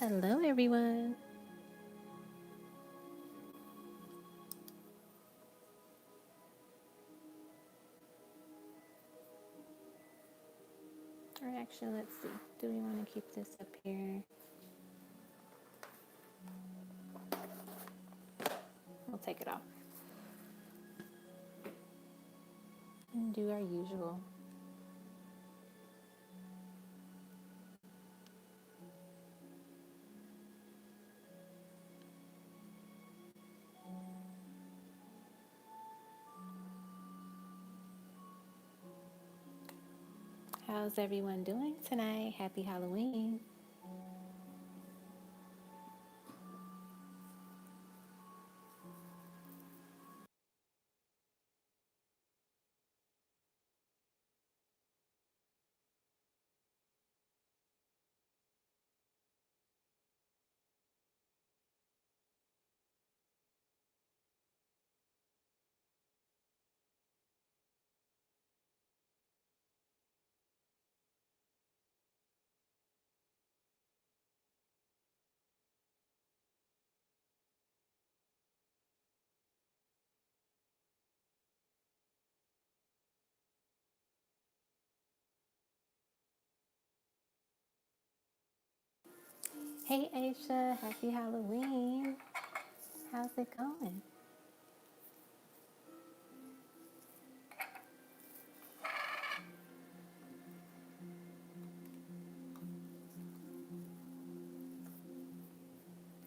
Hello, everyone. Or actually, let's see. Do we want to keep this up here? We'll take it off and do our usual. How's everyone doing tonight? Happy Halloween. Hey, Aisha. Happy Halloween. How's it going?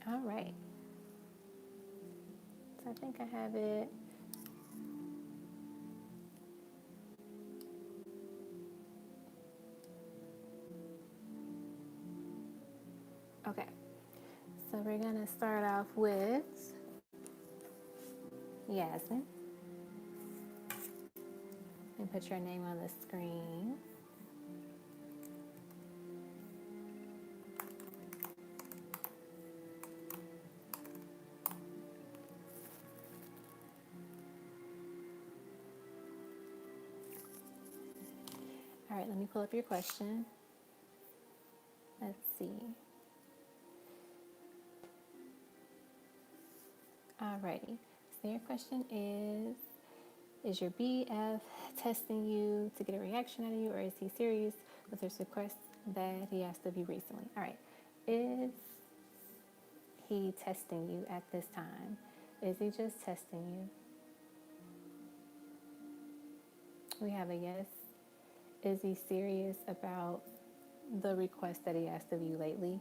All right. So I think I have it. Okay. So we're going to start off with Yasmin. And put your name on the screen. All right, let me pull up your question. Let's see. Alrighty. So your question is your BF testing you to get a reaction out of you, or is he serious with his request that he asked of you recently? All right. Is he testing you at this time? Is he just testing you? We have a yes. Is he serious about the request that he asked of you lately?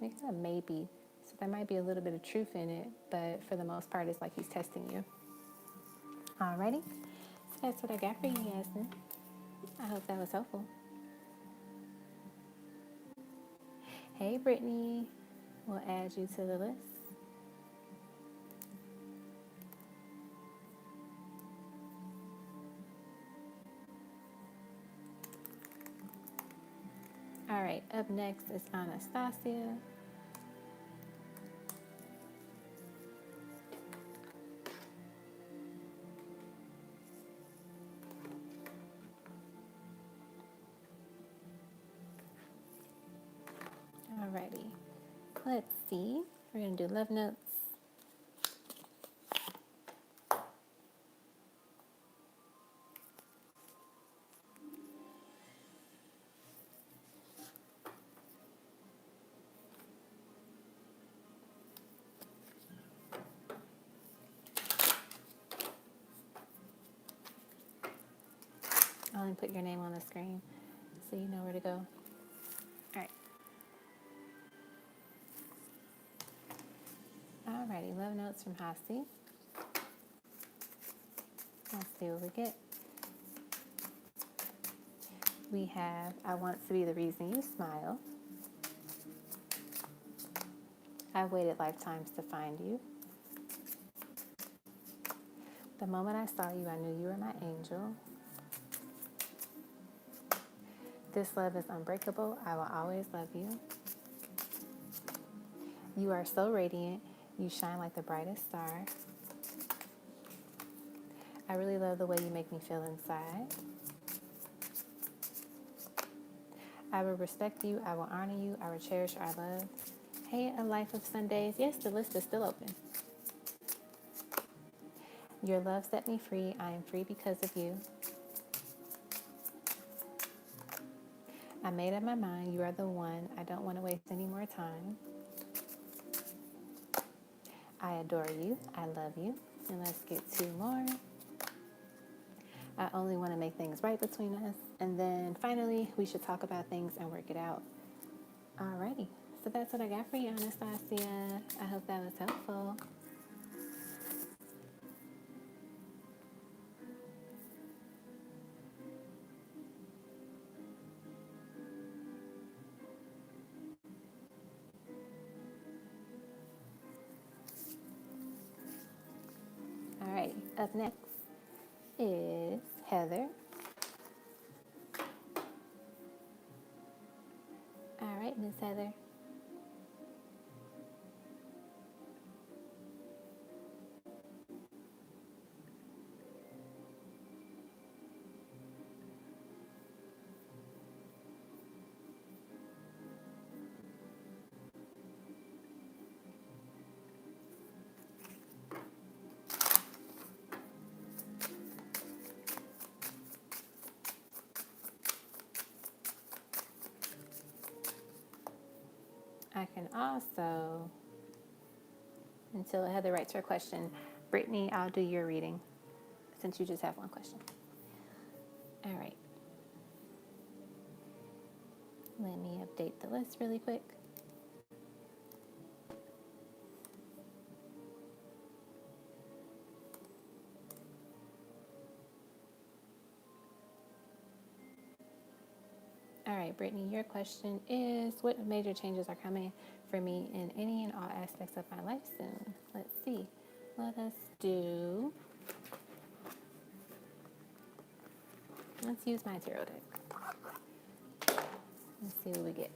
Makes a maybe. So there might be a little bit of truth in it, but for the most part, it's like he's testing you. Alrighty. So that's what I got for you, Yasmin. I hope that was helpful. Hey, Brittany. We'll add you to the list. All right, up next is Anastasia. Alrighty, let's see. We're gonna do love notes. I'll only put your name on the screen so you know where to go. All right. Alrighty, love notes from Hasi. Let's see what we get. We have, I want to be the reason you smile. I've waited lifetimes to find you. The moment I saw you, I knew you were my angel. This love is unbreakable. I will always love you. You are so radiant. You shine like the brightest star. I really love the way you make me feel inside. I will respect you. I will honor you. I will cherish our love. Hey, a life of Sundays. Yes, the list is still open. Your love set me free. I am free because of you. I made up my mind. You are the one. I don't want to waste any more time. I adore you. I love you. And let's get 2 more. I only want to make things right between us. And then finally, we should talk about things and work it out. Alrighty. So that's what I got for you, Anastasia. I hope that was helpful. All right. Up next is Heather. All right, Miss Heather. I can also, until Heather writes her question, Brittany, I'll do your reading since you just have one question. All right. Let me update the list really quick. All right, Brittany, your question is, what major changes are coming for me in any and all aspects of my life soon? Let's see. Let us do, let's use my tarot deck. Let's see what we get.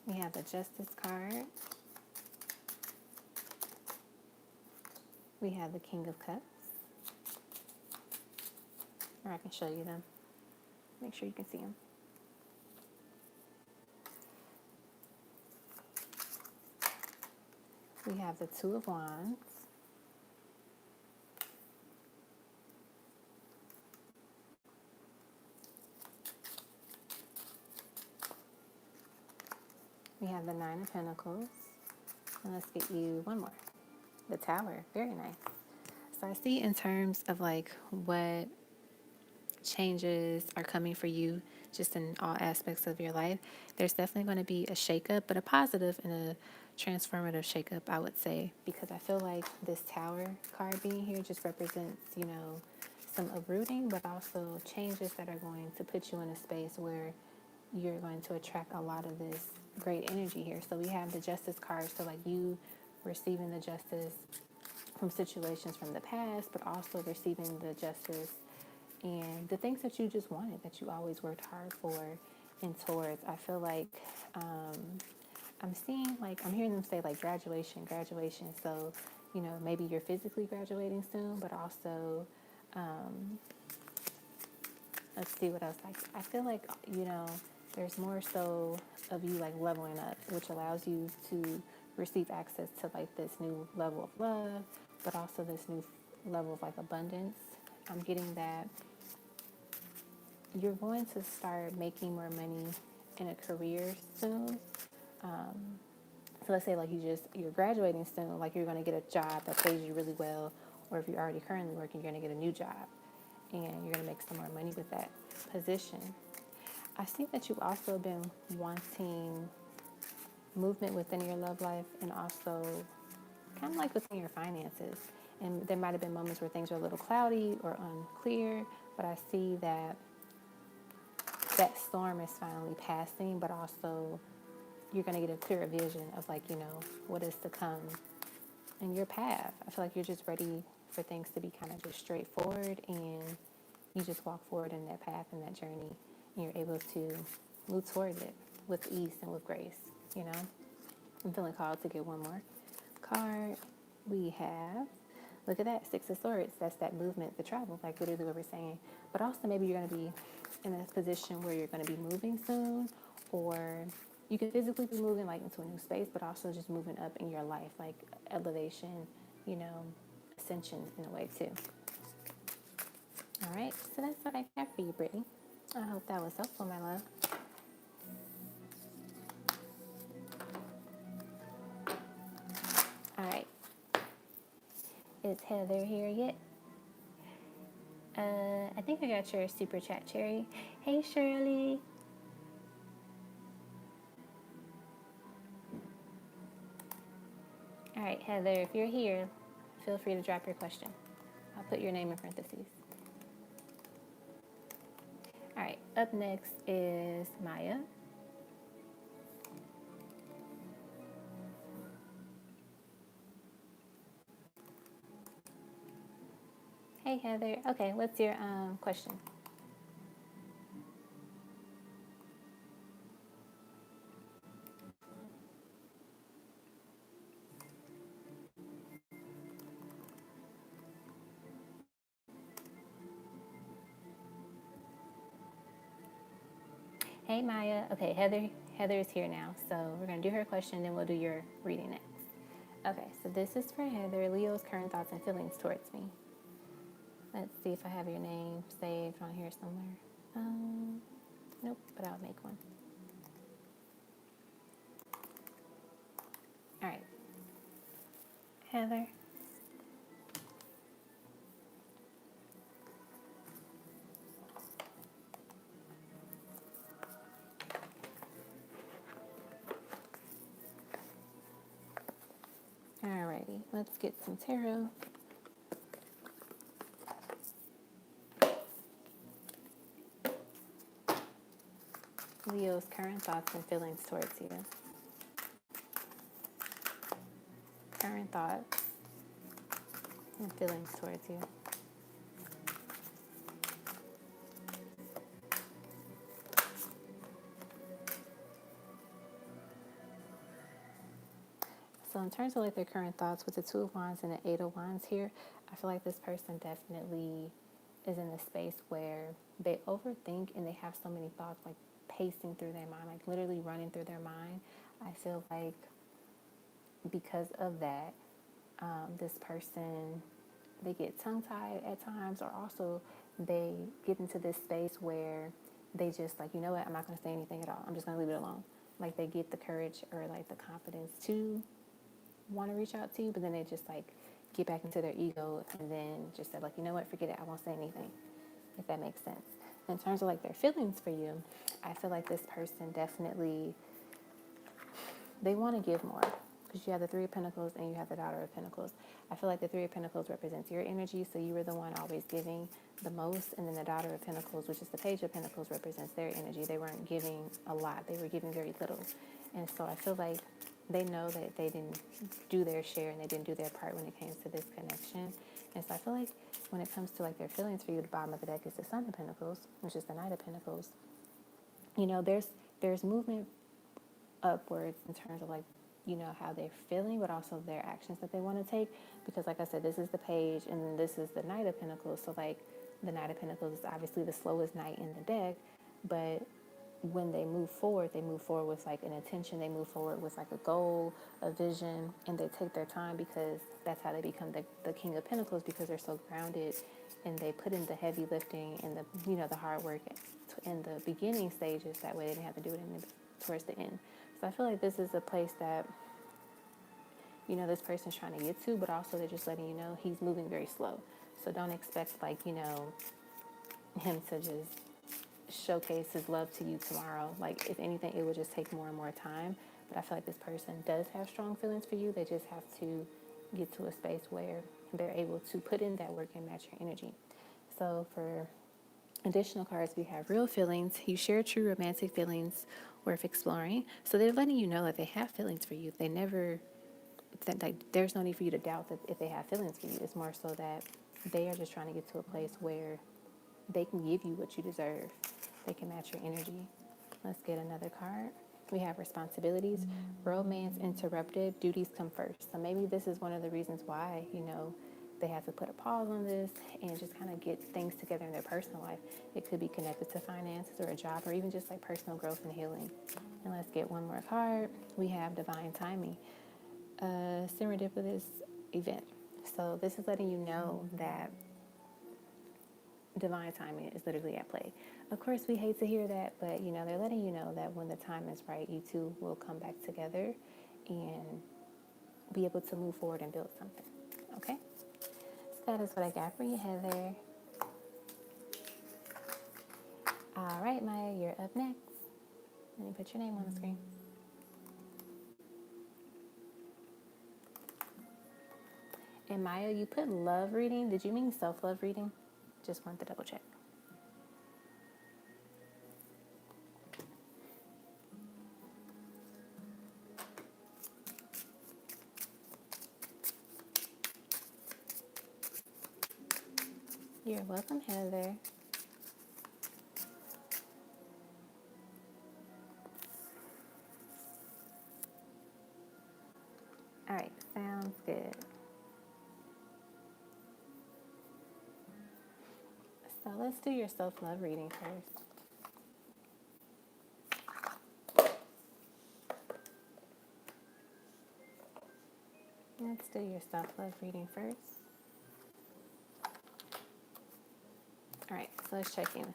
We have the Justice card. We have the King of Cups. Or I can show you them. Make sure you can see them. We have the Two of Wands. We have the Nine of Pentacles. And let's get you one more. The Tower. Very nice. So I see in terms of like what changes are coming for you just in all aspects of your life, there's definitely going to be a shakeup, but a positive and a transformative shakeup, I would say, because I feel like this Tower card being here just represents, you know, some uprooting, but also changes that are going to put you in a space where you're going to attract a lot of this great energy here. So we have the Justice card, so like you receiving the justice from situations from the past, but also receiving the justice and the things that you just wanted, that you always worked hard for and towards. I feel like I'm seeing, like, I'm hearing them say like graduation. So, you know, maybe you're physically graduating soon, but also, let's see what else. Like, I feel like, you know, there's more so of you like leveling up, which allows you to receive access to like this new level of love, but also this new level of like abundance. I'm getting that you're going to start making more money in a career soon. So let's say like you're graduating soon, like you're going to get a job that pays you really well, or if you're already currently working, you're going to get a new job and you're going to make some more money with that position. I see that you've also been wanting movement within your love life and also kind of like within your finances. And there might have been moments where things are a little cloudy or unclear, but I see that that storm is finally passing, but also you're going to get a clearer vision of like, you know, what is to come in your path. I feel like you're just ready for things to be kind of just straightforward, and you just walk forward in that path and that journey, and you're able to move towards it with ease and with grace, you know. I'm feeling called to get one more card. We have Look at that, Six of Swords. That's that movement, the travel, like literally what we're saying. But also maybe you're going to be in a position where you're going to be moving soon, or you can physically be moving like into a new space, but also just moving up in your life, like elevation, you know, ascension in a way too. All right, so that's what I got for you, Brittany. I hope that was helpful, my love. All right. Is Heather here yet? I think I got your super chat, Cherry. Hey, Shirley. All right, Heather, if you're here, feel free to drop your question. I'll put your name in parentheses. All right, up next is Maya. Hey, Heather. Okay, what's your question? Hey, Maya. Okay, Heather is here now, so we're gonna do her question, then we'll do your reading next. Okay, so this is for Heather. Leo's current thoughts and feelings towards me. Let's see if I have your name saved on here somewhere. Nope, but I'll make one. All right, Heather. Alrighty, let's get some tarot. Leo's current thoughts and feelings towards you. Current thoughts and feelings towards you. So in terms of like their current thoughts with the Two of Wands and the Eight of Wands here, I feel like this person definitely is in a space where they overthink and they have so many thoughts like pacing through their mind, like literally running through their mind. I feel like because of that, this person, they get tongue-tied at times, or also they get into this space where they just like, you know what, I'm not going to say anything at all. I'm just going to leave it alone. Like they get the courage or like the confidence to want to reach out to you, but then they just like get back into their ego and then just say like, you know what, forget it, I won't say anything, if that makes sense. In terms of like their feelings for you, I feel like this person definitely, they want to give more, because you have the Three of Pentacles and you have the Daughter of Pentacles. I feel like the Three of Pentacles represents your energy, so you were the one always giving the most, and then the Daughter of Pentacles, which is the Page of Pentacles, represents their energy. They weren't giving a lot, they were giving very little. And so I feel like they know that they didn't do their share and they didn't do their part when it came to this connection. And so I feel like when it comes to like their feelings for you, the bottom of the deck is the Sun of Pentacles, which is the Knight of Pentacles. You know, there's movement upwards in terms of like, you know, how they're feeling, but also their actions that they want to take. Because like I said, this is the Page and then this is the Knight of Pentacles. So like the Knight of Pentacles is obviously the slowest knight in the deck, but when they move forward with like an intention, they move forward with like a goal, a vision, and they take their time, because that's how they become the King of Pentacles, because they're so grounded and they put in the heavy lifting and the, you know, the hard work in the beginning stages. That way they didn't have to do it towards the end. So I feel like this is a place that, you know, this person's trying to get to, but also they're just letting you know he's moving very slow. So don't expect like, you know, him to just showcase his love to you tomorrow. Like if anything, it would just take more and more time. But I feel like this person does have strong feelings for you. They just have to get to a space where they're able to put in that work and match your energy. So for additional cards, we have Real Feelings. You share true romantic feelings worth exploring. So they're letting you know that they have feelings for you. They never, like, there's no need for you to doubt that if they have feelings for you. It's more so that they are just trying to get to a place where they can give you what you deserve. They can match your energy. Let's get another card. We have Responsibilities. Romance interrupted, duties come first. So maybe this is one of the reasons why, you know, they have to put a pause on this and just kind of get things together in their personal life. It could be connected to finances or a job or even just like personal growth and healing. And let's get one more card. We have divine timing, serendipitous event. So this is letting you know that divine timing is literally at play. Of course, we hate to hear that, but you know, they're letting you know that when the time is right, you two will come back together and be able to move forward and build something. Okay? So that is what I got for you, Heather. All right, Maya, you're up next. Let me put your name on the screen. And Maya, you put love reading. Did you mean self-love reading? Just wanted to double check. You're welcome, Heather. All right, sounds good. So let's do your self-love reading first. Let's do your self-love reading first. All right, so let's check in.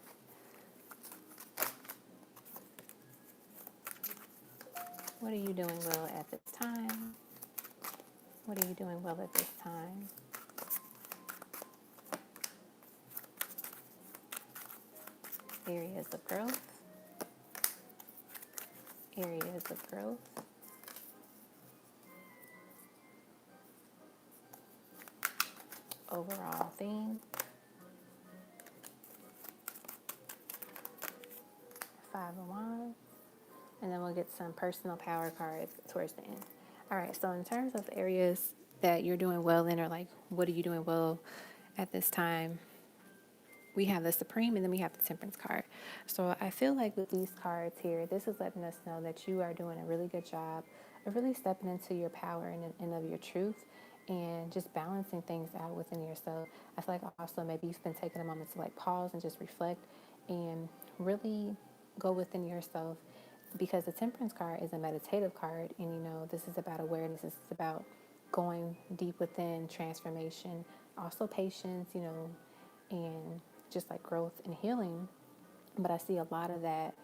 What are you doing well at this time? What are you doing well at this time? Areas of growth. Areas of growth. Overall theme. 5 of Wands. And then we'll get some personal power cards towards the end. All right, so in terms of areas that you're doing well in, or like, what are you doing well at this time? We have the Supreme and then we have the Temperance card. So I feel like with these cards here, this is letting us know that you are doing a really good job of really stepping into your power and of your truth and just balancing things out within yourself. I feel like also maybe you've been taking a moment to like pause and just reflect and really go within yourself, because the Temperance card is a meditative card, and you know, this is about awareness. This is about going deep within, transformation, also patience, you know, and just like growth and healing. But I see a lot of that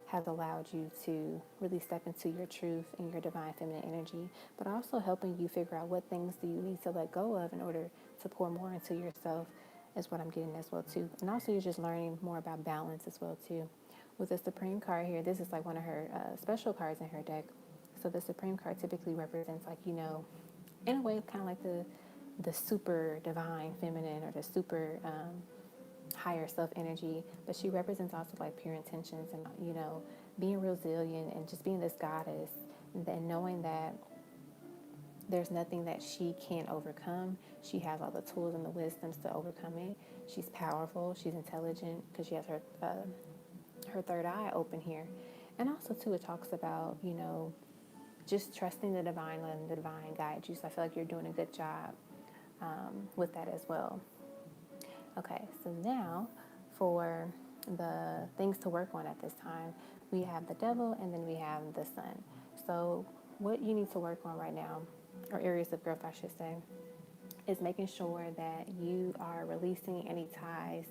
has allowed you to really step into your truth and your divine feminine energy, but also helping you figure out what things do you need to let go of in order to pour more into yourself, is what I'm getting as well too. And also you're just learning more about balance as well too. With the Supreme card here, this is like one of her special cards in her deck. So the Supreme card typically represents, like, you know, in a way kind of like the super divine feminine or the super higher self energy, but she represents also like pure intentions and, you know, being resilient and just being this goddess, and knowing that there's nothing that she can't overcome. She has all the tools and the wisdoms to overcome it. She's powerful. She's intelligent because she has her third eye open here. And also too, it talks about, you know, just trusting the divine, letting the divine guide you. So I feel like you're doing a good job with that as well. Okay, so now for the things to work on at this time, we have the Devil and then we have the Sun. So what you need to work on right now, or areas of growth I should say, is making sure that you are releasing any ties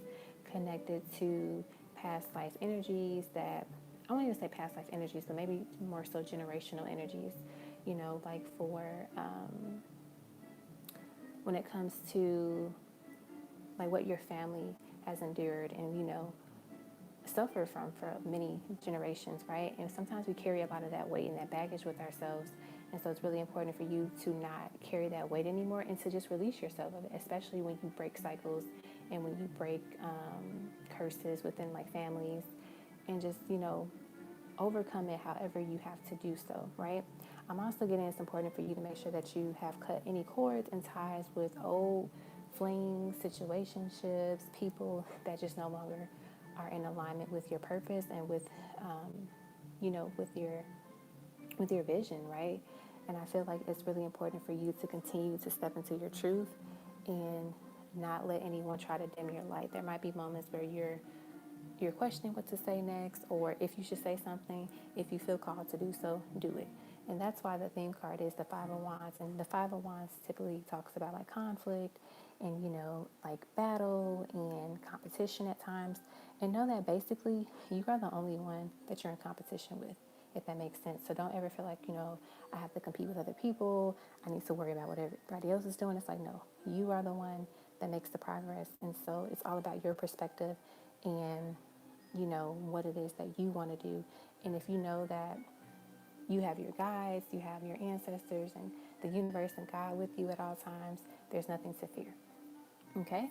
connected to past life energies that, I won't even say past life energies, but maybe more so generational energies, you know, like for when it comes to like what your family has endured and, you know, suffered from for many generations, right? And sometimes we carry a lot of that weight and that baggage with ourselves. And so it's really important for you to not carry that weight anymore and to just release yourself of it, especially when you break cycles and when you break curses within like families, and just, you know, overcome it however you have to do so, right? I'm also getting it's important for you to make sure that you have cut any cords and ties with old flings, situationships, people that just no longer are in alignment with your purpose and with, you know, with your vision, right? And I feel like it's really important for you to continue to step into your truth and not let anyone try to dim your light. There might be moments where you're questioning what to say next, or if you should say something. If you feel called to do so, do it. And that's why the theme card is the Five of Wands. And the Five of Wands typically talks about like conflict and, like battle and competition at times. And know that basically you are the only one that you're in competition with, if that makes sense. So don't ever feel like, I have to compete with other people. I need to worry about what everybody else is doing. It's like, no, you are the one that makes the progress. And so it's all about your perspective and, what it is that you want to do. And if you know that you have your guides, you have your ancestors and the universe and God with you at all times, there's nothing to fear. Okay?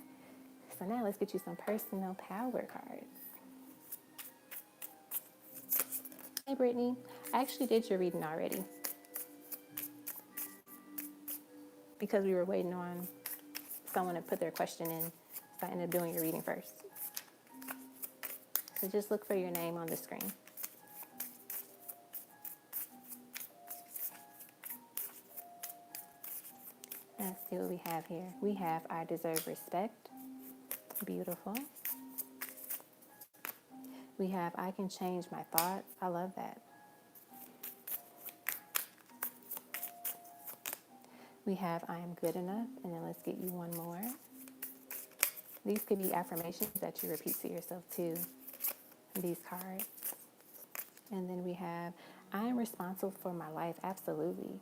So now let's get you some personal power cards. Hey, Brittany. I actually did your reading already because we were waiting on someone to put their question in. So I ended up doing your reading first. So just look for your name on the screen. Let's see what we have here. We have I deserve respect. Beautiful. We have I can change my thoughts. I love that. We have I am good enough. And then let's get you one more. These could be affirmations that you repeat to yourself too. These cards. And then we have I am responsible for my life. Absolutely.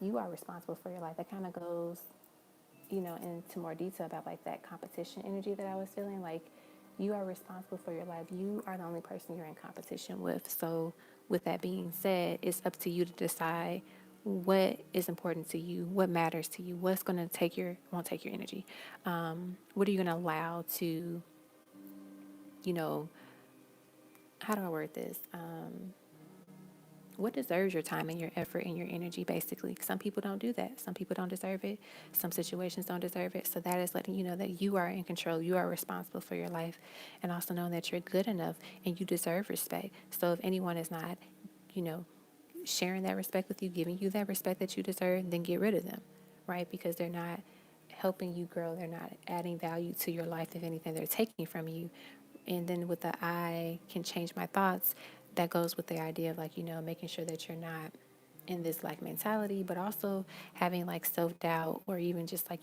You are responsible for your life. That kind of goes, into more detail about like that competition energy that I was feeling. Like you are responsible for your life. You are the only person you're in competition with. So with that being said, it's up to you to decide what is important to you, what matters to you, what's going to won't take your energy. What are you going to allow to, how do I word this? What deserves your time and your effort and your energy, basically. Some people don't do that. Some people don't deserve it. Some situations don't deserve it. So that is letting you know that you are in control. You are responsible for your life. And also knowing that you're good enough and you deserve respect. So if anyone is not, sharing that respect with you, giving you that respect that you deserve, then get rid of them, right? Because they're not helping you grow. They're not adding value to your life. If anything, they're taking from you. And then with the I can change my thoughts, that goes with the idea of like, making sure that you're not in this like mentality, but also having like self-doubt or even just like,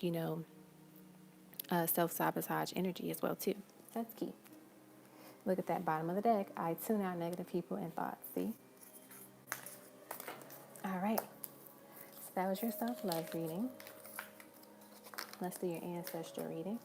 self-sabotage energy as well too. That's key. Look at that bottom of the deck. I tune out negative people and thoughts. See? All right. So that was your self-love reading. Let's do your ancestral reading.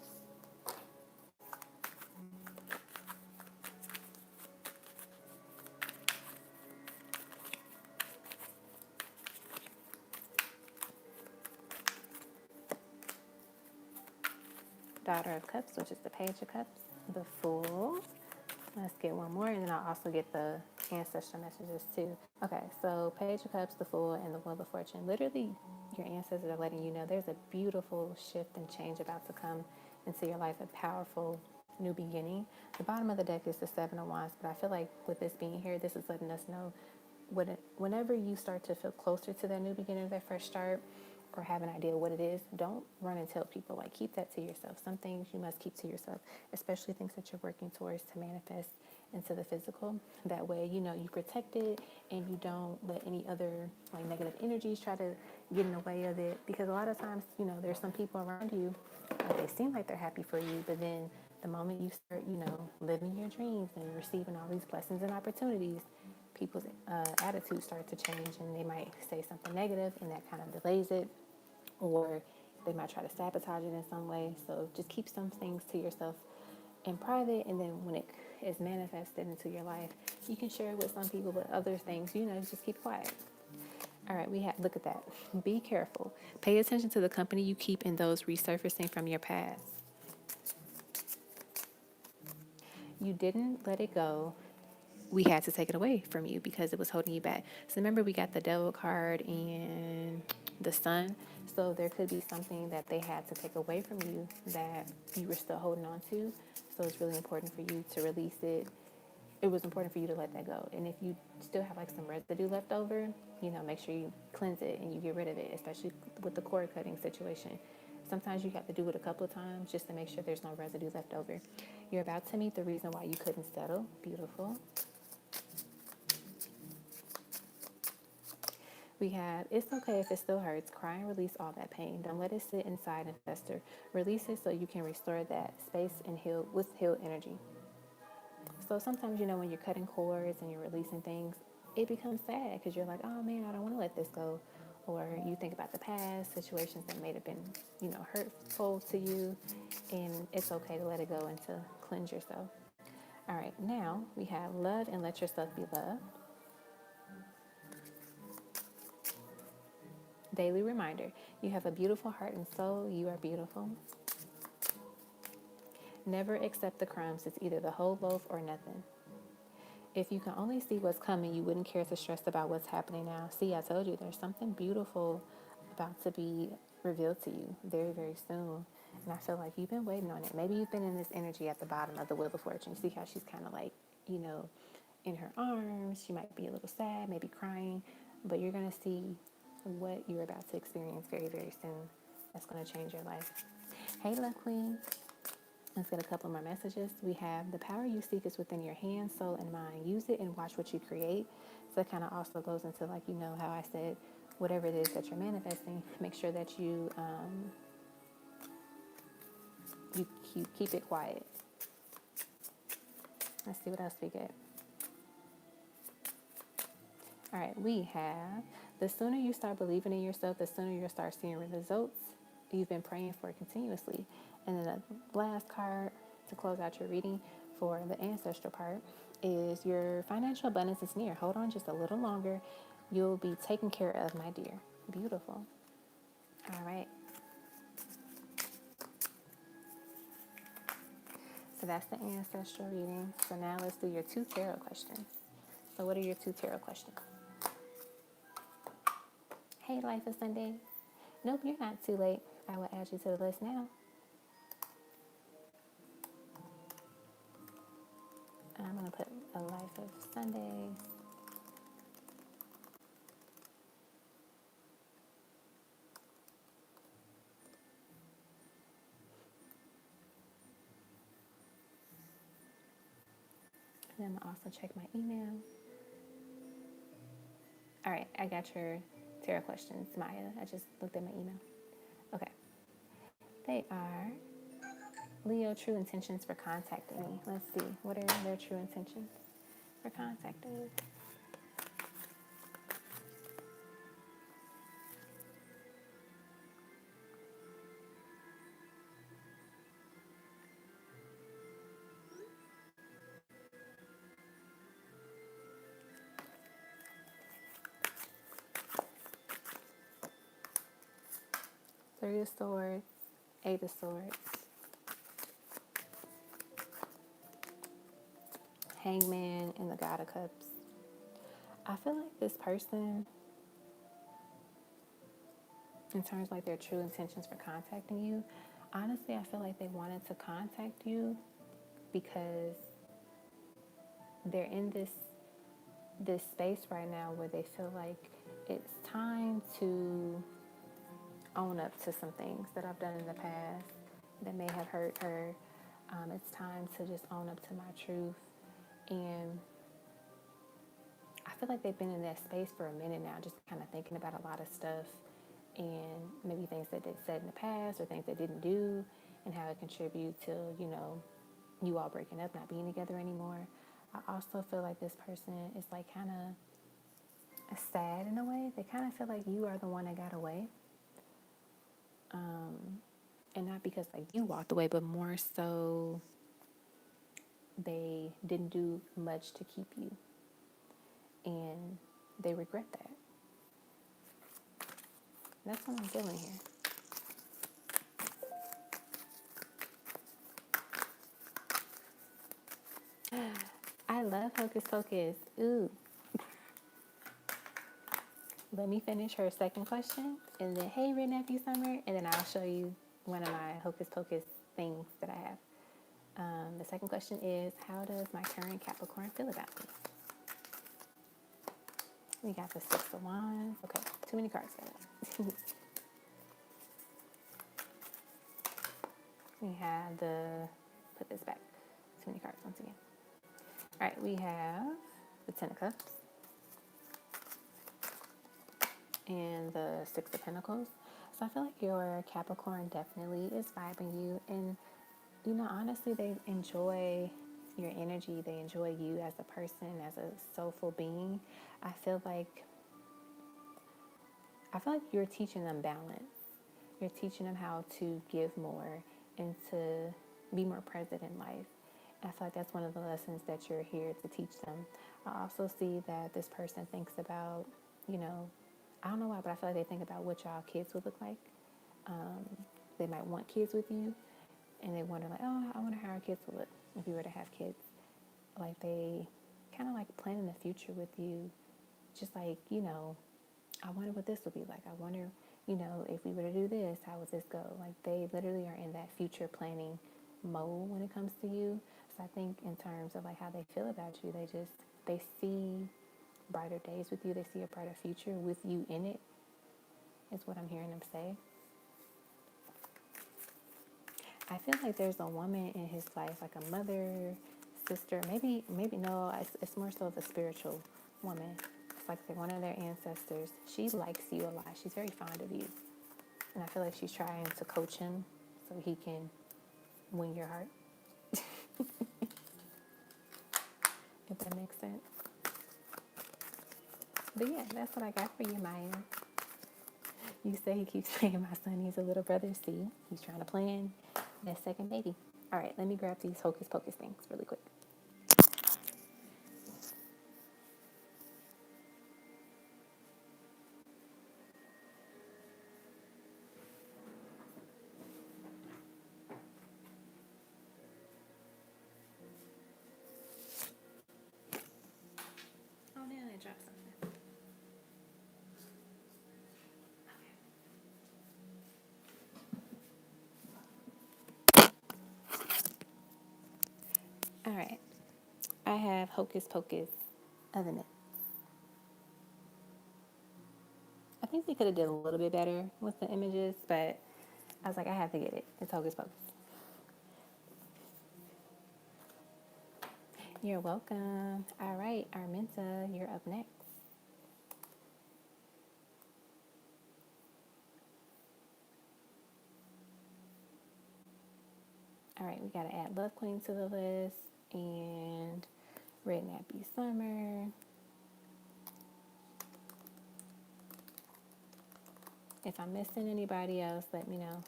Daughter of Cups, which is the Page of Cups, the Fool. Let's get one more, and then I'll also get the ancestral messages too. Okay, so Page of Cups, the Fool, and the Wheel of Fortune. Literally, your ancestors are letting you know there's a beautiful shift and change about to come into your life, a powerful new beginning. The bottom of the deck is the Seven of Wands, but I feel like with this being here, this is letting us know whenever you start to feel closer to that new beginning, that fresh start, or have an idea what it is, don't run and tell people. Like, keep that to yourself. Some things you must keep to yourself, especially things that you're working towards to manifest into the physical. That way, you protect it and you don't let any other like negative energies try to get in the way of it. Because a lot of times, there's some people around you, they seem like they're happy for you, but then the moment you start, living your dreams and receiving all these blessings and opportunities, people's attitudes start to change and they might say something negative and that kind of delays it, or they might try to sabotage it in some way. So just keep some things to yourself in private, and then when it is manifested into your life, you can share it with some people, but other things, just keep quiet. All right, look at that. Be careful. Pay attention to the company you keep and those resurfacing from your past. You didn't let it go. We had to take it away from you because it was holding you back. So remember, we got the Devil card and the Sun. So there could be something that they had to take away from you that you were still holding on to. So it's really important for you to release it. It was important for you to let that go. And if you still have like some residue left over, make sure you cleanse it and you get rid of it, especially with the cord cutting situation. Sometimes you have to do it a couple of times just to make sure there's no residue left over. You're about to meet the reason why you couldn't settle. Beautiful. We have, it's okay if it still hurts. Cry and release all that pain. Don't let it sit inside and fester. Release it so you can restore that space and heal with healed energy. So sometimes, you know, when you're cutting cords and you're releasing things, it becomes sad because you're like, oh man, I don't want to let this go. Or you think about the past situations that may have been, you know, hurtful to you. And it's okay to let it go and to cleanse yourself. All right, now we have love and let yourself be loved. Daily reminder, you have a beautiful heart and soul. You are beautiful. Never accept the crumbs. It's either the whole loaf or nothing. If you can only see what's coming, you wouldn't care to stress about what's happening now. See, I told you there's something beautiful about to be revealed to you very, very soon. And I feel like you've been waiting on it. Maybe you've been in this energy at the bottom of the Wheel of Fortune. See how she's kind of like, you know, in her arms. She might be a little sad, maybe crying. But you're going to see what you're about to experience very, very soon. That's going to change your life. Hey, Love Queen. Let's get a couple more messages. We have the power you seek is within your hands, soul, and mind. Use it and watch what you create. So it kind of also goes into, like, you know, how I said, whatever it is that you're manifesting, make sure that you keep it quiet. Let's see what else we get. All right, we have the sooner you start believing in yourself, the sooner you'll start seeing results you've been praying for continuously. And then the last card to close out your reading for the ancestral part is your financial abundance is near. Hold on just a little longer. You'll be taken care of, my dear. Beautiful. All right. So that's the ancestral reading. So now let's do your 2 tarot questions. So what are your 2 tarot questions? Hey, Life is Sunday. Nope, you're not too late. I will add you to the list now. I'm going to put a Life of Sunday. And then I'll also check my email. All right, I got your tarot questions, Maya. I just looked at my email. Okay. They are Leo, true intentions for contacting me. Let's see. What are their true intentions for contacting me? Three of Swords, Eight of Swords, Hangman, and the God of Cups. I feel like this person, in terms of like their true intentions for contacting you, honestly, I feel like they wanted to contact you because they're in this space right now where they feel like it's time to own up to some things that I've done in the past that may have hurt her. It's time to just own up to my truth. And I feel like they've been in that space for a minute now, just kind of thinking about a lot of stuff and maybe things that they said in the past or things they didn't do and how it contributes to, you know, you all breaking up, not being together anymore. I also feel like this person is like kind of sad in a way. They kind of feel like you are the one that got away. And not because like you walked away, but more so they didn't do much to keep you. And they regret that. That's what I'm feeling here. I love Hocus Pocus. Ooh. Let me finish her second question. And then, hey, Red Nephew Summer. And then I'll show you one of my Hocus Pocus things that I have. The second question is, how does my current Capricorn feel about me? We got the Six of Wands. Okay, too many cards. We have put this back, too many cards once again. All right, we have the Ten of Cups and the Six of Pentacles. So I feel like your Capricorn definitely is vibing you. And, you know, honestly, they enjoy your energy. They enjoy you as a person, as a soulful being. I feel like you're teaching them balance. You're teaching them how to give more and to be more present in life. I feel like that's one of the lessons that you're here to teach them. I also see that this person thinks about, you know, I don't know why, but I feel like they think about what y'all kids would look like. They might want kids with you, and they wonder like, oh, I wonder how our kids would look if you were to have kids. Like they kind of like planning the future with you, just like, you know, I wonder what this would be like. I wonder, you know, if we were to do this, how would this go? Like they literally are in that future planning mode when it comes to you. So I think in terms of like how they feel about you, they see brighter days with you. They see a brighter future with you in it, is what I'm hearing them say. I feel like there's a woman in his life, like a mother, sister, maybe no, it's more so of a spiritual woman. It's like one of their ancestors. She likes you a lot. She's very fond of you. And I feel like she's trying to coach him so he can win your heart. If that makes sense. But yeah, that's what I got for you, Maya. You say he keeps saying my son needs a little brother. See, he's trying to plan that second baby. All right, let me grab these hocus pocus things really quick. Oh, now I dropped something. All right, I have hocus pocus of the myth. I think they could have did a little bit better with the images, but I was like, I have to get it. It's hocus pocus. You're welcome. All right, Arminta, you're up next. All right, we got to add Love Queen to the list and Red Nappy Summer. If I'm missing anybody else, let me know.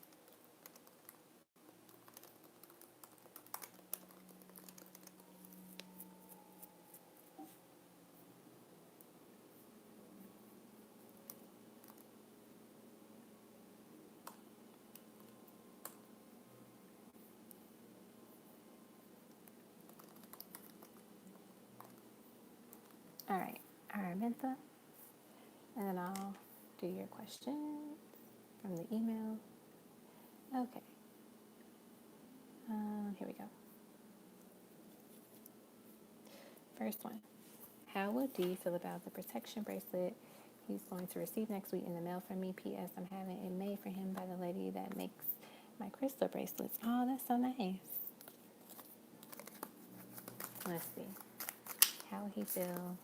All right, Araminta, and then I'll do your questions from the email. Okay, here we go. First one, how would D feel about the protection bracelet he's going to receive next week in the mail from me? P.S. I'm having it made for him by the lady that makes my crystal bracelets. Oh, that's so nice. Let's see. How would he feel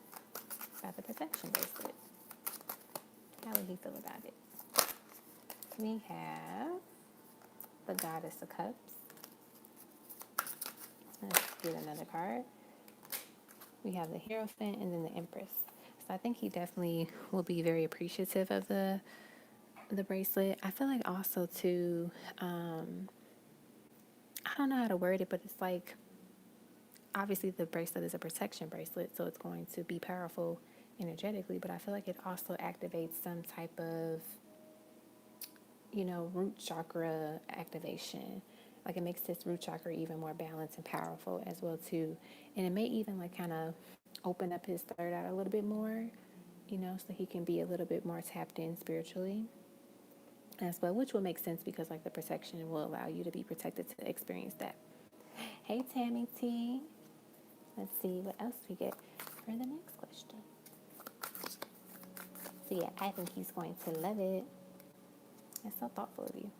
about the protection bracelet? How would he feel about it? We have the Goddess of Cups. Let's get another card. We have the Hierophant and then the Empress. So I think he definitely will be very appreciative of the bracelet. I feel like also too, I don't know how to word it, but it's like, obviously the bracelet is a protection bracelet, so it's going to be powerful energetically, but I feel like it also activates some type of, you know, root chakra activation. Like it makes this root chakra even more balanced and powerful as well too. And it may even like kind of open up his third eye a little bit more, you know, so he can be a little bit more tapped in spiritually as well, which will make sense because like the protection will allow you to be protected to experience that. Hey Tammy T. Let's see what else we get for the next question. So yeah, I think he's going to love it. That's so thoughtful of you.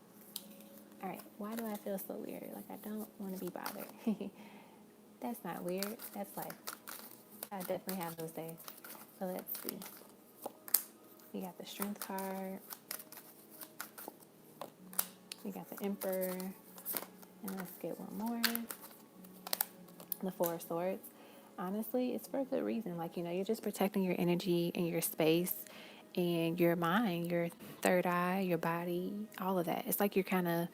All right, why do I feel so weird? Like I don't want to be bothered. That's not weird. That's life. I definitely have those days. So let's see. We got the Strength card. We got the Emperor. And let's get one more. The Four of Swords. Honestly, it's for a good reason. Like, you're just protecting your energy and your space and your mind, your third eye, your body, all of that. It's like you're kind of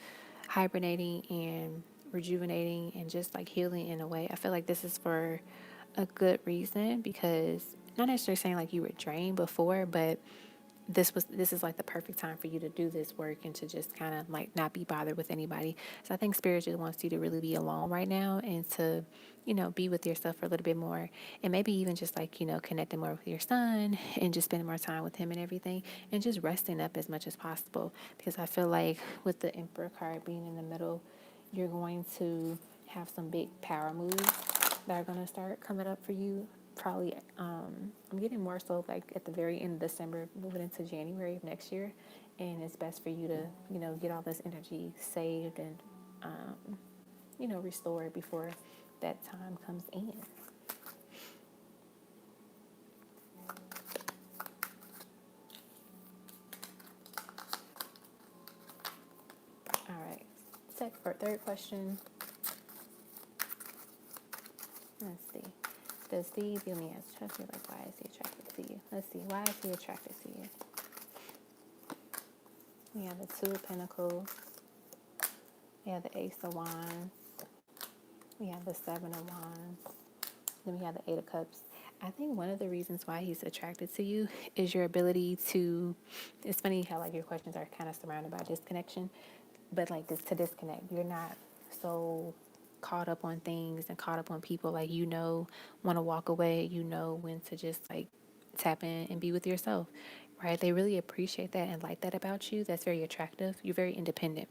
hibernating and rejuvenating and just like healing in a way. I feel like this is for a good reason because not necessarily saying like you were drained before, but this is like the perfect time for you to do this work and to just kind of like not be bothered with anybody. So I think spirit just wants you to really be alone right now and to, be with yourself for a little bit more, and maybe even just like, connecting more with your son and just spending more time with him and everything, and just resting up as much as possible. Because I feel like with the Emperor card being in the middle, you're going to have some big power moves that are going to start coming up for you. Probably, I'm getting more so like at the very end of December, moving into January of next year, and it's best for you to, get all this energy saved and, restored before that time comes in. All right, third question. Let's see. Does Steve give me a trust me? Like, why is he attracted to you? Let's see. Why is he attracted to you? We have the Two of Pentacles. We have the Ace of Wands. We have the Seven of Wands. Then we have the Eight of Cups. I think one of the reasons why he's attracted to you is your ability to, it's funny how like your questions are kind of surrounded by disconnection, but like this to disconnect. You're not so caught up on things and caught up on people, like, want to walk away, when to just like tap in and be with yourself, right? They really appreciate that and like that about you. That's very attractive. You're very independent.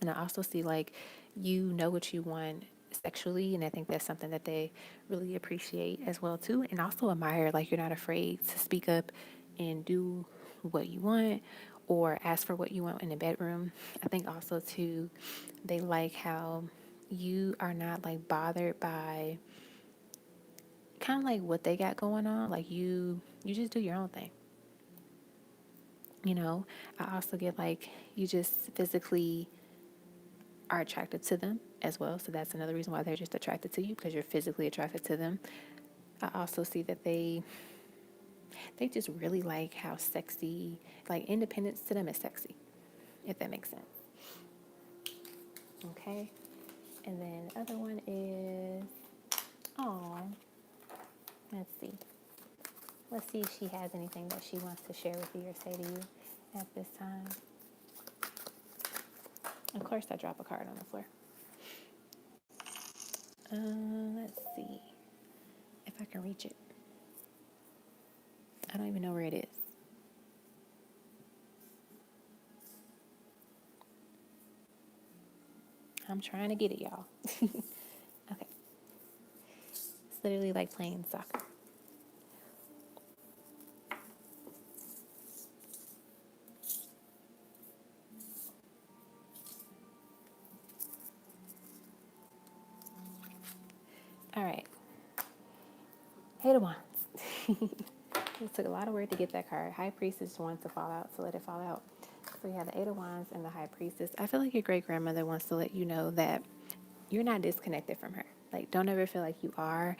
And I also see like you know what you want sexually, and I think that's something that they really appreciate as well too, and also admire. Like, you're not afraid to speak up and do what you want or ask for what you want in the bedroom. I think also too, they like how you are not like bothered by kind of like what they got going on. Like, you just do your own thing. I also get like you just physically are attracted to them as well. So that's another reason why they're just attracted to you, because you're physically attracted to them. I also see that they just really like how sexy, like independence to them is sexy, if that makes sense. Okay. And then the other one is, oh, let's see. Let's see if she has anything that she wants to share with you or say to you at this time. Of course, I drop a card on the floor. Let's see if I can reach it. I don't even know where it is. I'm trying to get it, y'all. Okay. It's literally like playing soccer. All right. Eight of Wands. It took a lot of work to get that card. High Priestess wants to fall out, so let it fall out. So we have the Eight of Wands and the High Priestess. I feel like your great grandmother wants to let you know that you're not disconnected from her. Like, don't ever feel like you are,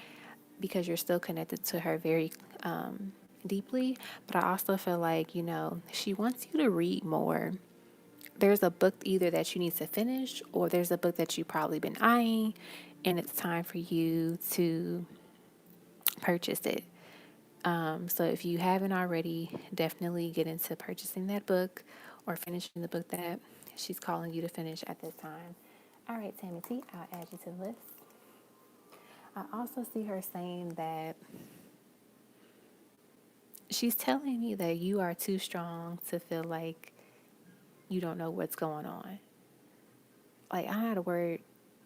because you're still connected to her very deeply. But I also feel like, she wants you to read more. There's a book either that you need to finish, or there's a book that you've probably been eyeing, and it's time for you to purchase it. So if you haven't already, definitely get into purchasing that book or finishing the book that she's calling you to finish at this time. All right, Tammy T, I'll add you to the list. I also see her saying that she's telling me that you are too strong to feel like you don't know what's going on. Like, I don't know how to word,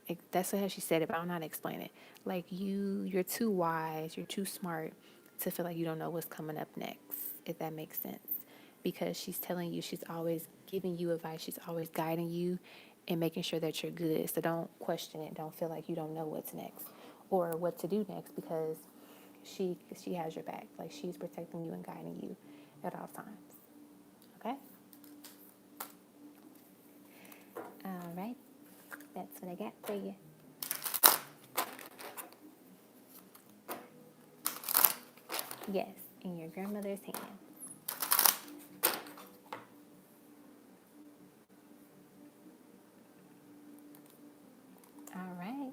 like, that's how she said it, but I don't know how to explain it. Like, you're too wise, you're too smart to feel like you don't know what's coming up next, if that makes sense. Because she's telling you, she's always giving you advice, she's always guiding you, and making sure that you're good. So don't question it. Don't feel like you don't know what's next or what to do next, because she has your back. Like, she's protecting you and guiding you at all times. Okay? All right. That's what I got for you. Yes, in your grandmother's hand. All right.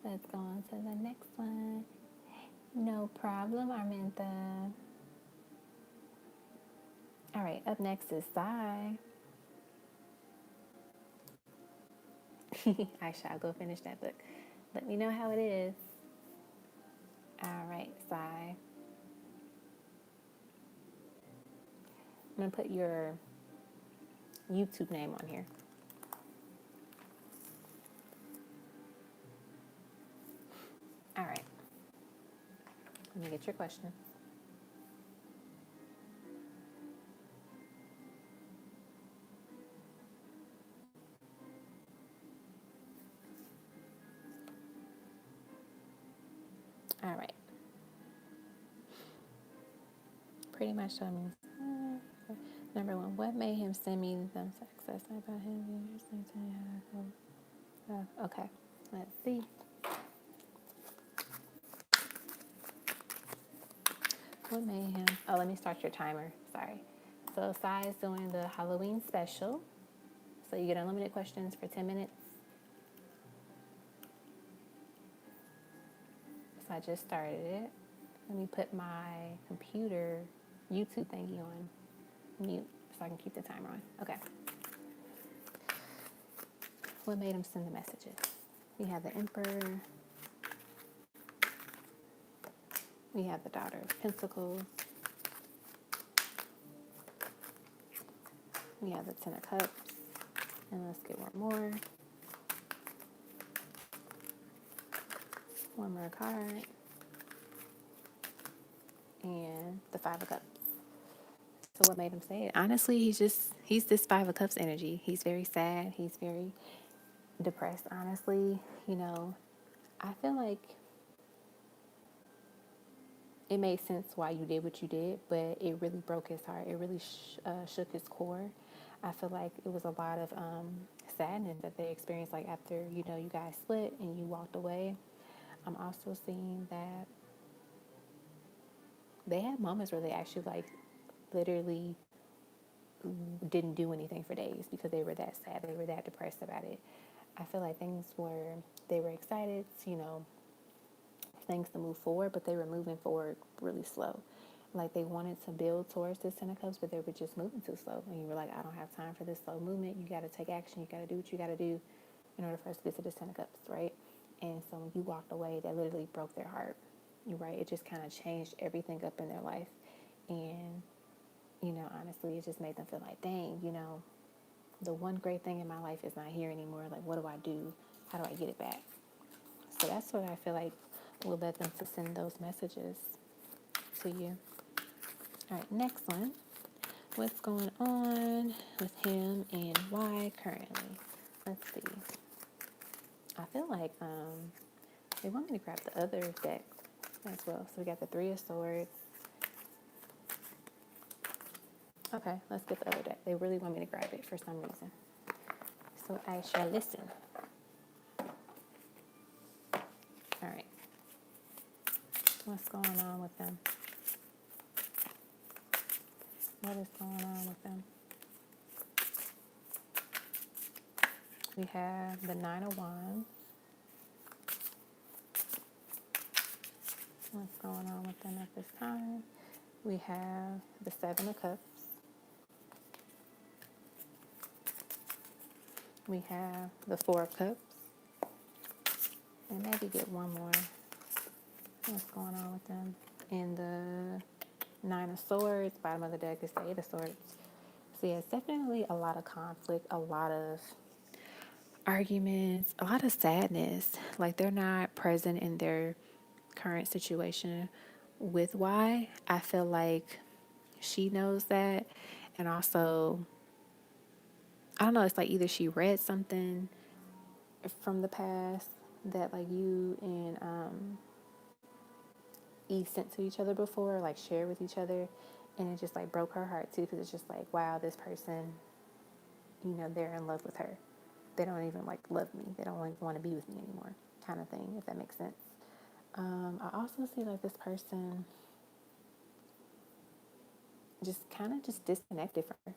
Let's go on to the next one. No problem, Arminta. All right, up next is Sai. I shall go finish that book. Let me know how it is. All right, Sai. I'm going to put your YouTube name on here. All right. Let me get your question. All right. Pretty much told me. Number one, what made him send me them success about him? Okay, let's see. What made him? Oh, let me start your timer. Sorry. So Sai is doing the Halloween special. So you get unlimited questions for 10 minutes. So I just started it. Let me put my computer YouTube thingy on mute so I can keep the timer on. Okay. What made him send the messages? We have the Emperor. We have the Daughter of Pentacles. We have the Ten of Cups. And let's get one more. One more card. And the Five of Cups. So what made him say it? Honestly, he's this Five of Cups energy. He's very sad. He's very depressed, honestly. You know, I feel like it made sense why you did what you did, but it really broke his heart. It really shook his core. I feel like it was a lot of sadness that they experienced, like after, you know, you guys split and you walked away. I'm also seeing that they had moments where they actually, like, literally didn't do anything for days because they were that sad. They were that depressed about it. I feel like they were excited, you know, things to move forward, but they were moving forward really slow. Like, they wanted to build towards this Ten of Cups, but they were just moving too slow. And you were like, I don't have time for this slow movement. You got to take action. You got to do what you got to do in order for us to get to this Ten of Cups, right? And so when you walked away, that literally broke their heart, right? It just kind of changed everything up in their life. And, you know, honestly, it just made them feel like, dang, you know, the one great thing in my life is not here anymore. Like, what do I do? How do I get it back? So that's what I feel like will let them to send those messages to you. All right, next one. What's going on with him and why currently? Let's see. I feel like they want me to grab the other deck as well. So we got the Three of Swords. Okay, let's get the other deck. They really want me to grab it for some reason. So I shall listen. All right. What's going on with them? What is going on with them? We have the Nine of Wands. What's going on with them at this time? We have the Seven of Cups. We have the Four of Cups. And maybe get one more. What's going on with them? And the Nine of Swords. Bottom of the deck is the Eight of Swords. So yeah, it's definitely a lot of conflict, a lot of arguments, a lot of sadness. Like, they're not present in their current situation with why. I feel like she knows that, And also, I don't know, it's like either she read something from the past that like you and E sent to each other before, like shared with each other, and it just like broke her heart too, because it's just like, wow, this person, they're in love with her. They don't even like love me. They don't like want to be with me anymore, kind of thing, if that makes sense. I also see like this person just kind of just disconnected from her.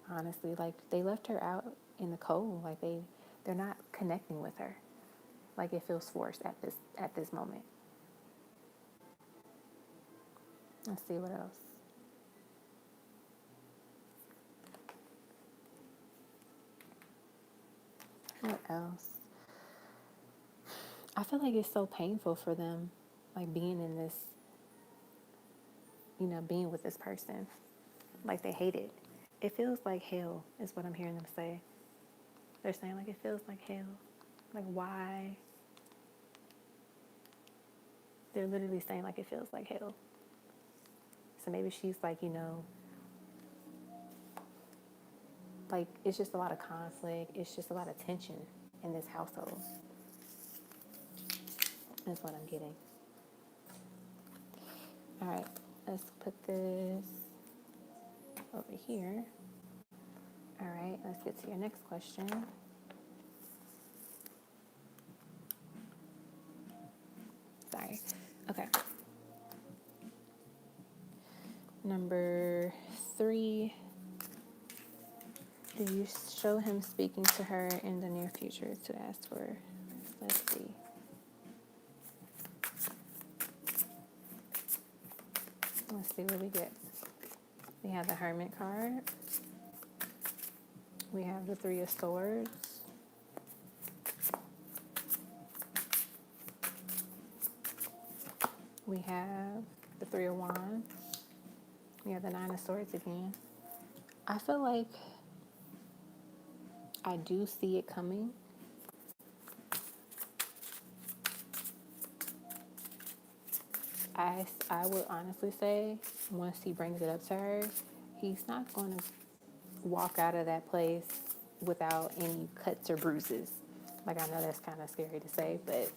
Honestly, like they left her out in the cold. Like they're not connecting with her. Like it feels forced at this moment. Let's see what else. What else? I feel like it's so painful for them, like being in this, being with this person. Like they hate it. It feels like hell, is what I'm hearing them say. They're saying like it feels like hell. Like why? They're literally saying like it feels like hell. So maybe she's like, like it's just a lot of conflict. It's just a lot of tension in this household. That's what I'm getting. All right, let's put this over here. All right, let's get to your next question. Sorry. Okay. Number 3. Do you show him speaking to her in the near future to ask for? Let's see. Let's see what we get. We have the Hermit card. We have the 3 of Swords. We have the 3 of Wands. We have the 9 of Swords again. I feel like I do see it coming. I would honestly say once he brings it up to her, he's not going to walk out of that place without any cuts or bruises. Like I know that's kind of scary to say, but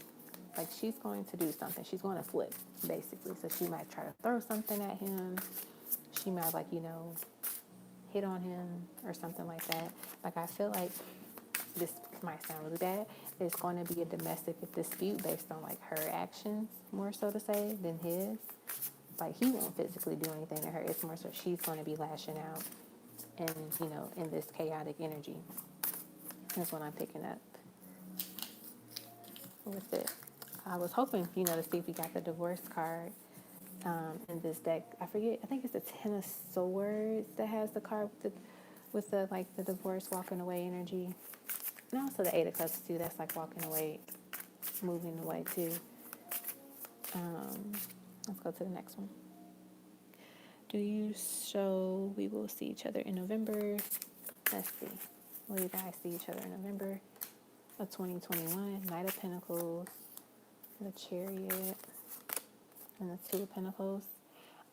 like she's going to do something. She's going to flip, basically. So she might try to throw something at him. She might like, hit on him or something like that. Like I feel like this might sound really bad. It's going to be a domestic dispute based on like her actions, more so to say, than his. Like he won't physically do anything to her. It's more so she's going to be lashing out and, in this chaotic energy. That's what I'm picking up with it. I was hoping, to see if we got the divorce card in this deck. I forget. I think it's the 10 of Swords that has the card with the like the divorce walking away energy. And also the 8 of Cups too. That's like walking away, moving away too. Let's go to the next one. Do you show we will see each other in November? Let's see. Will you guys see each other in November of 2021? Knight of Pentacles, the Chariot, and the 2 of Pentacles.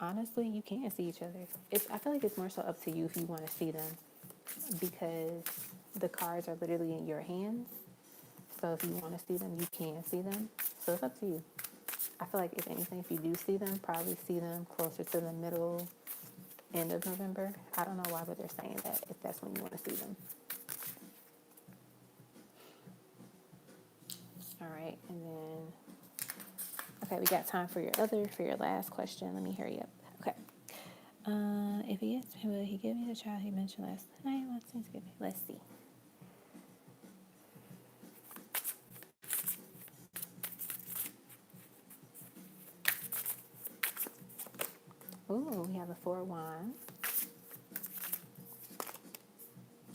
Honestly, you can see each other. I feel like it's more so up to you if you want to see them, because the cards are literally in your hands. So if you want to see them, you can see them. So it's up to you. I feel like if anything, if you do see them, probably see them closer to the middle, end of November. I don't know why, but they're saying that if that's when you want to see them. All right, and then, okay, we got time for your last question. Let me hurry up. Okay. If he is, will he give me the child he mentioned last night? Let's see. Ooh, we have the 4 of Wands.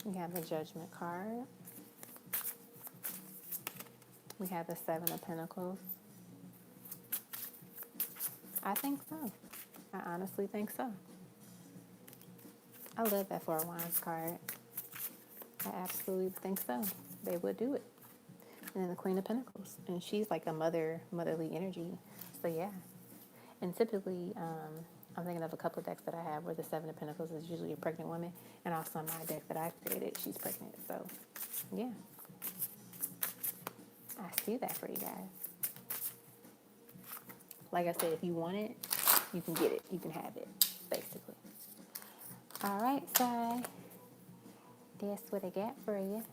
We have the Judgment card. We have the 7 of Pentacles. I think so. I honestly think so. I love that 4 of Wands card. I absolutely think so. They would do it. And then the Queen of Pentacles. And she's like a motherly energy. So yeah. And typically, I'm thinking of a couple of decks that I have where the Seven of Pentacles is usually a pregnant woman, and also my deck that I created, she's pregnant. So, yeah. I see that for you guys. Like I said, if you want it, you can get it. You can have it, basically. All right, Sai. That's what I got for you.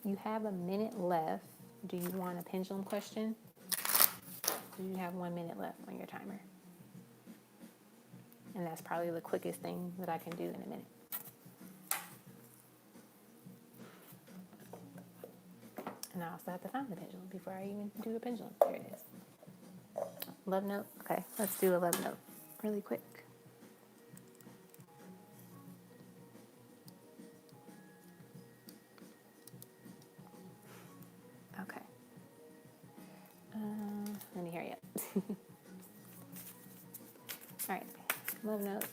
You have a minute left. Do you want a pendulum question? Do you have 1 minute left on your timer? And that's probably the quickest thing that I can do in a minute. And I also have to find the pendulum before I even do the pendulum. There it is. Love note. Okay, let's do a love note really quick. Okay. Let me hurry up. All right, love note.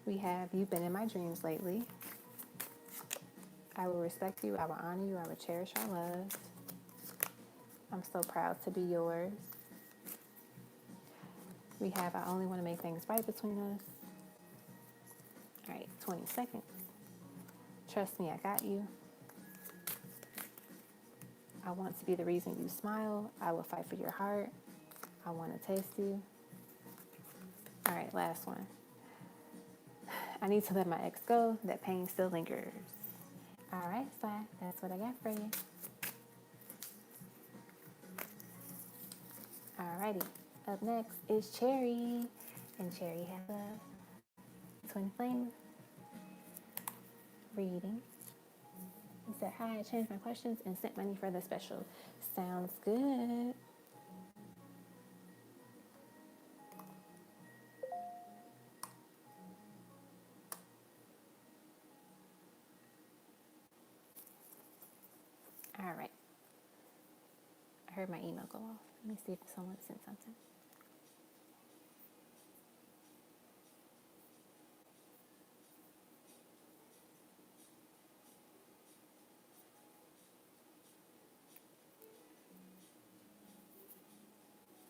We have, you've been in my dreams lately. I will respect you, I will honor you, I will cherish our love. I'm so proud to be yours. We have, I only want to make things right between us. All right, 20 seconds. Trust me, I got you. I want to be the reason you smile. I will fight for your heart. I want to taste you. All right, last one. I need to let my ex go. That pain still lingers. All right, so that's what I got for you. Alrighty, up next is Cherry. And Cherry has a twin flame reading. He said, hi, I changed my questions and sent money for the special. Sounds good. All right. I heard my email go off. Let me see if someone sent something.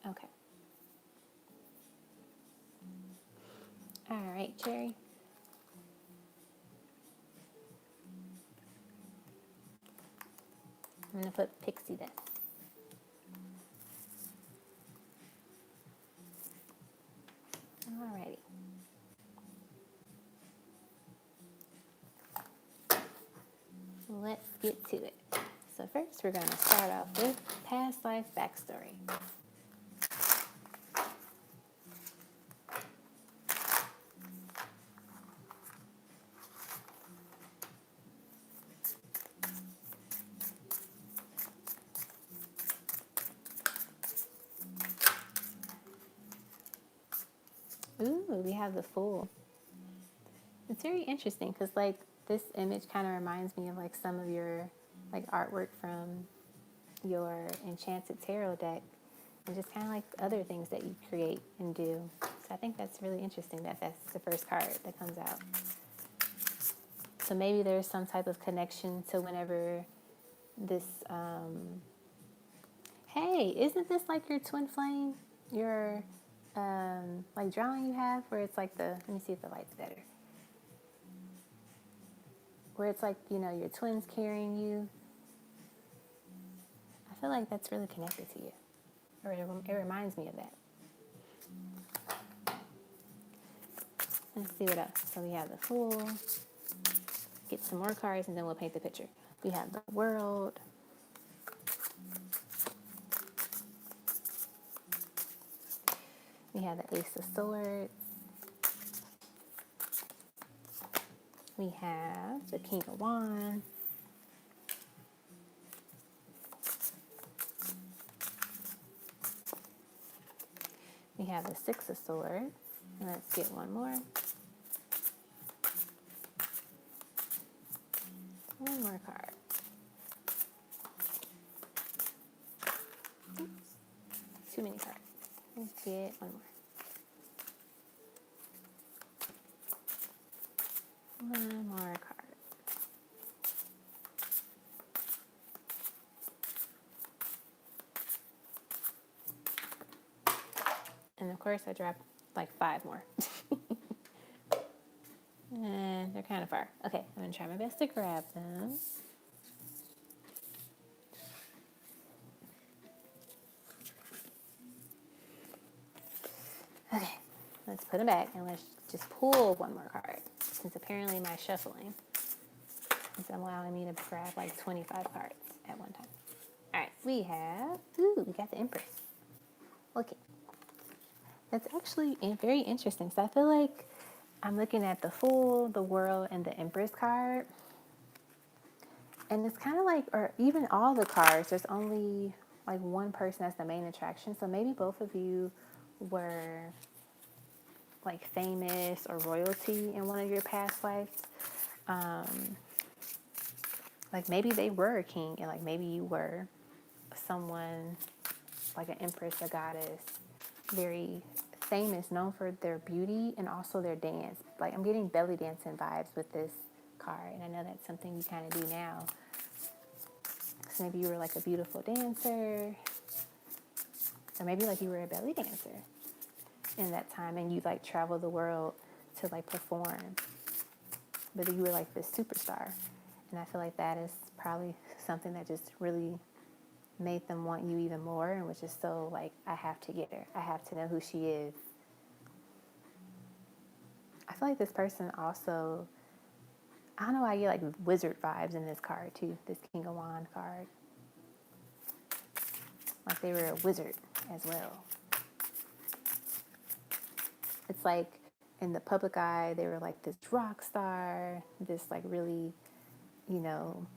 Okay. All right, Cherry. I'm going to put Pixie then. Alrighty. Let's get to it. So first we're going to start off with past life backstory. Ooh, we have the Fool. It's very interesting because like this image kind of reminds me of like some of your like artwork from your Enchanted Tarot deck and just kind of like other things that you create and do. So I think that's really interesting that that's the first card that comes out. So maybe there's some type of connection to whenever this, hey, isn't this like your twin flame? Your, like drawing you have where it's like the, let me see if the light's better. Where it's like, you know, your twins carrying you. I feel like that's really connected to you. Or it reminds me of that. Let's see what else. So we have the Fool. Get some more cards and then we'll paint the picture. We have the World. We have the Ace of Swords. We have the King of Wands. We have the Six of Swords. And let's get one more. One more card. Oops. Too many cards. Let's get one more. One more card. course, I dropped like 5 more. And they're kind of far. Okay, I'm gonna try my best to grab them. Okay, let's put them back and let's just pull one more card, since apparently my shuffling is allowing me to grab like 25 cards at one time. All right, we got the Empress. Okay, that's actually very interesting. So I feel like I'm looking at the Fool, the World, and the Empress card. And it's kind of like, or even all the cards, there's only like one person that's the main attraction. So maybe both of you were like famous or royalty in one of your past lives. Like maybe they were a king, and like maybe you were someone like an empress, a goddess, very famous, known for their beauty and also their dance. Like I'm getting belly dancing vibes with this card, and I know that's something you kind of do now. So maybe you were like a beautiful dancer, or maybe like you were a belly dancer in that time, and you like traveled the world to like perform, but you were like this superstar. And I feel like that is probably something that just really made them want you even more, and which is so like, I have to get her. I have to know who she is. I feel like this person also, I don't know, I get like wizard vibes in this card too, this King of Wands card. Like they were a wizard as well. It's like in the public eye, they were like this rock star, this like really, you know,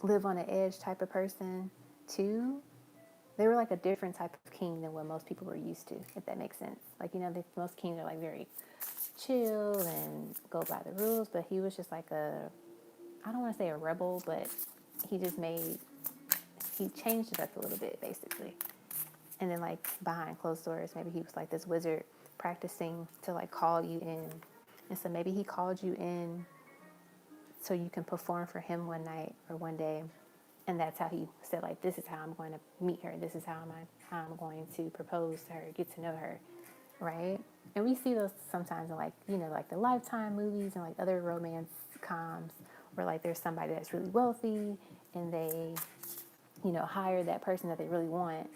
live on the edge type of person too. They were like a different type of king than what most people were used to, if that makes sense. Like, you know, most kings are like very chill and go by the rules, but he was just like I don't want to say a rebel, but he changed it up a little bit, basically. And then like behind closed doors, maybe he was like this wizard practicing to like call you in. And so maybe he called you in so you can perform for him one night or one day. And that's how he said, like, this is how I'm going to meet her. This is how I'm going to propose to her, get to know her, right? And we see those sometimes in, like, you know, like the Lifetime movies and, like, other romance coms where, like, there's somebody that's really wealthy and they, you know, hire that person that they really want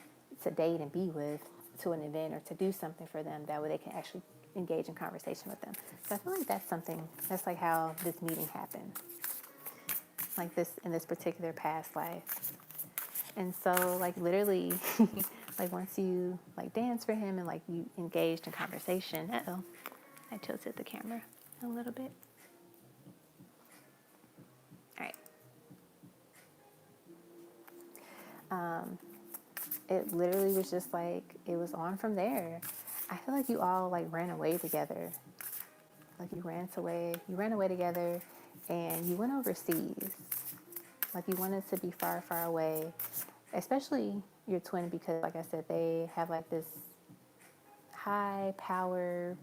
to date and be with to an event or to do something for them. That way they can actually engage in conversation with them. So I feel like that's something, that's, like, how this meeting happened. Like this in this particular past life. And so like literally like once you like dance for him and like you engaged in conversation, I tilted the camera a little bit. All right. It literally was just like, it was on from there. I feel like you all like ran away together. Like you ran away together and you went overseas. Like you wanted to be far, far away, especially your twin, because like I said, they have like this high power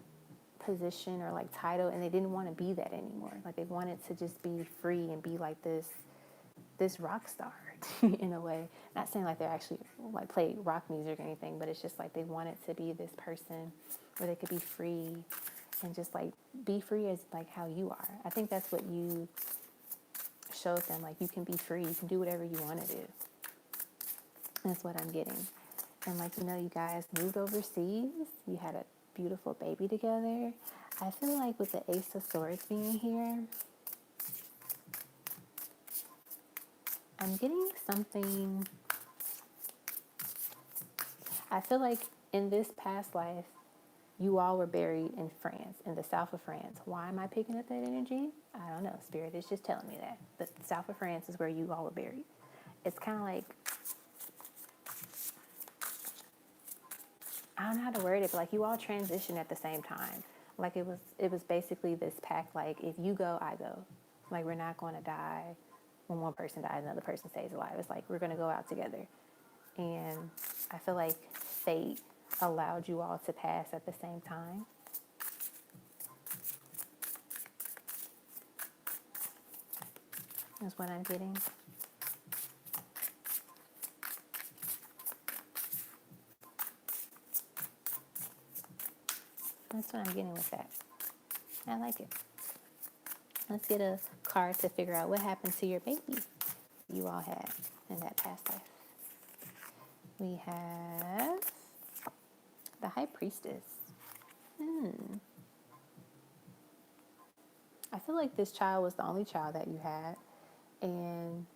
position or like title, and they didn't want to be that anymore. Like they wanted to just be free and be like this rock star in a way. Not saying like they actually like play rock music or anything, but it's just like they wanted to be this person where they could be free and just like be free as like how you are. I think that's what you showed them, like you can be free, you can do whatever you want to do. That's what I'm getting. And like, you know, you guys moved overseas, you had a beautiful baby together. I feel like with the Ace of Swords being here, I'm getting something. I feel like in this past life, you all were buried in France, in the south of France. Why am I picking up that energy? I don't know. Spirit is just telling me that. But the south of France is where you all were buried. It's kind of like, I don't know how to word it, but like you all transitioned at the same time. Like it was basically this pact, like if you go, I go. Like we're not going to die when one person dies, another person stays alive. It's like we're going to go out together. And I feel like fate allowed you all to pass at the same time. Is what I'm getting. That's what I'm getting with that. I like it. Let's get a card to figure out what happened to your baby you all had in that past life. We have the High Priestess. I feel like this child was the only child that you had, and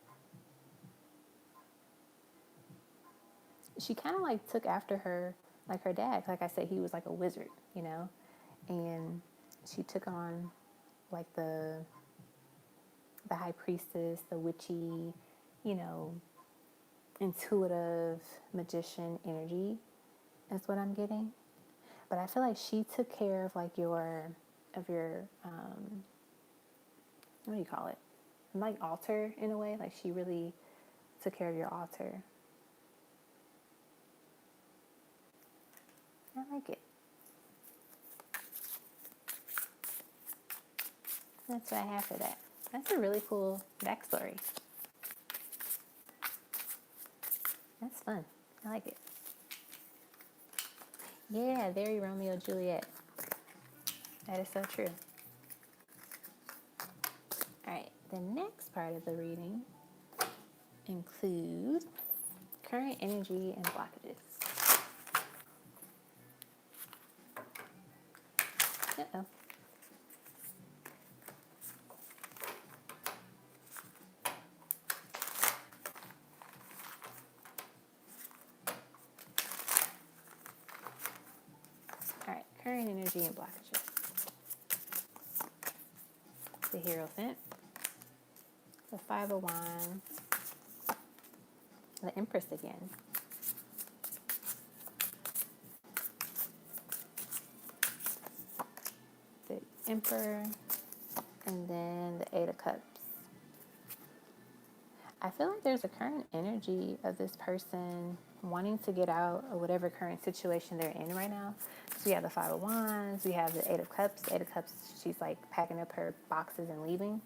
she kind of like took after her, like her dad. Like I said, he was like a wizard, you know, and she took on like the High Priestess, the witchy, you know, intuitive magician energy is what I'm getting. But I feel like she took care of like your what do you call it? Like altar in a way. Like she really took care of your altar. I like it. That's what I have for that. That's a really cool backstory. That's fun. I like it. Yeah, very Romeo and Juliet. That is so true. All right, the next part of the reading includes current energy and blockages. Uh-oh. All right, current energy and blockages. The Hierophant, the Five of Wands, the Empress again, the Emperor, and then the Eight of Cups. I feel like there's a current energy of this person wanting to get out of whatever current situation they're in right now. So we have the Five of Wands, we have the Eight of Cups. The Eight of Cups, she's like packing up her boxes and leaving.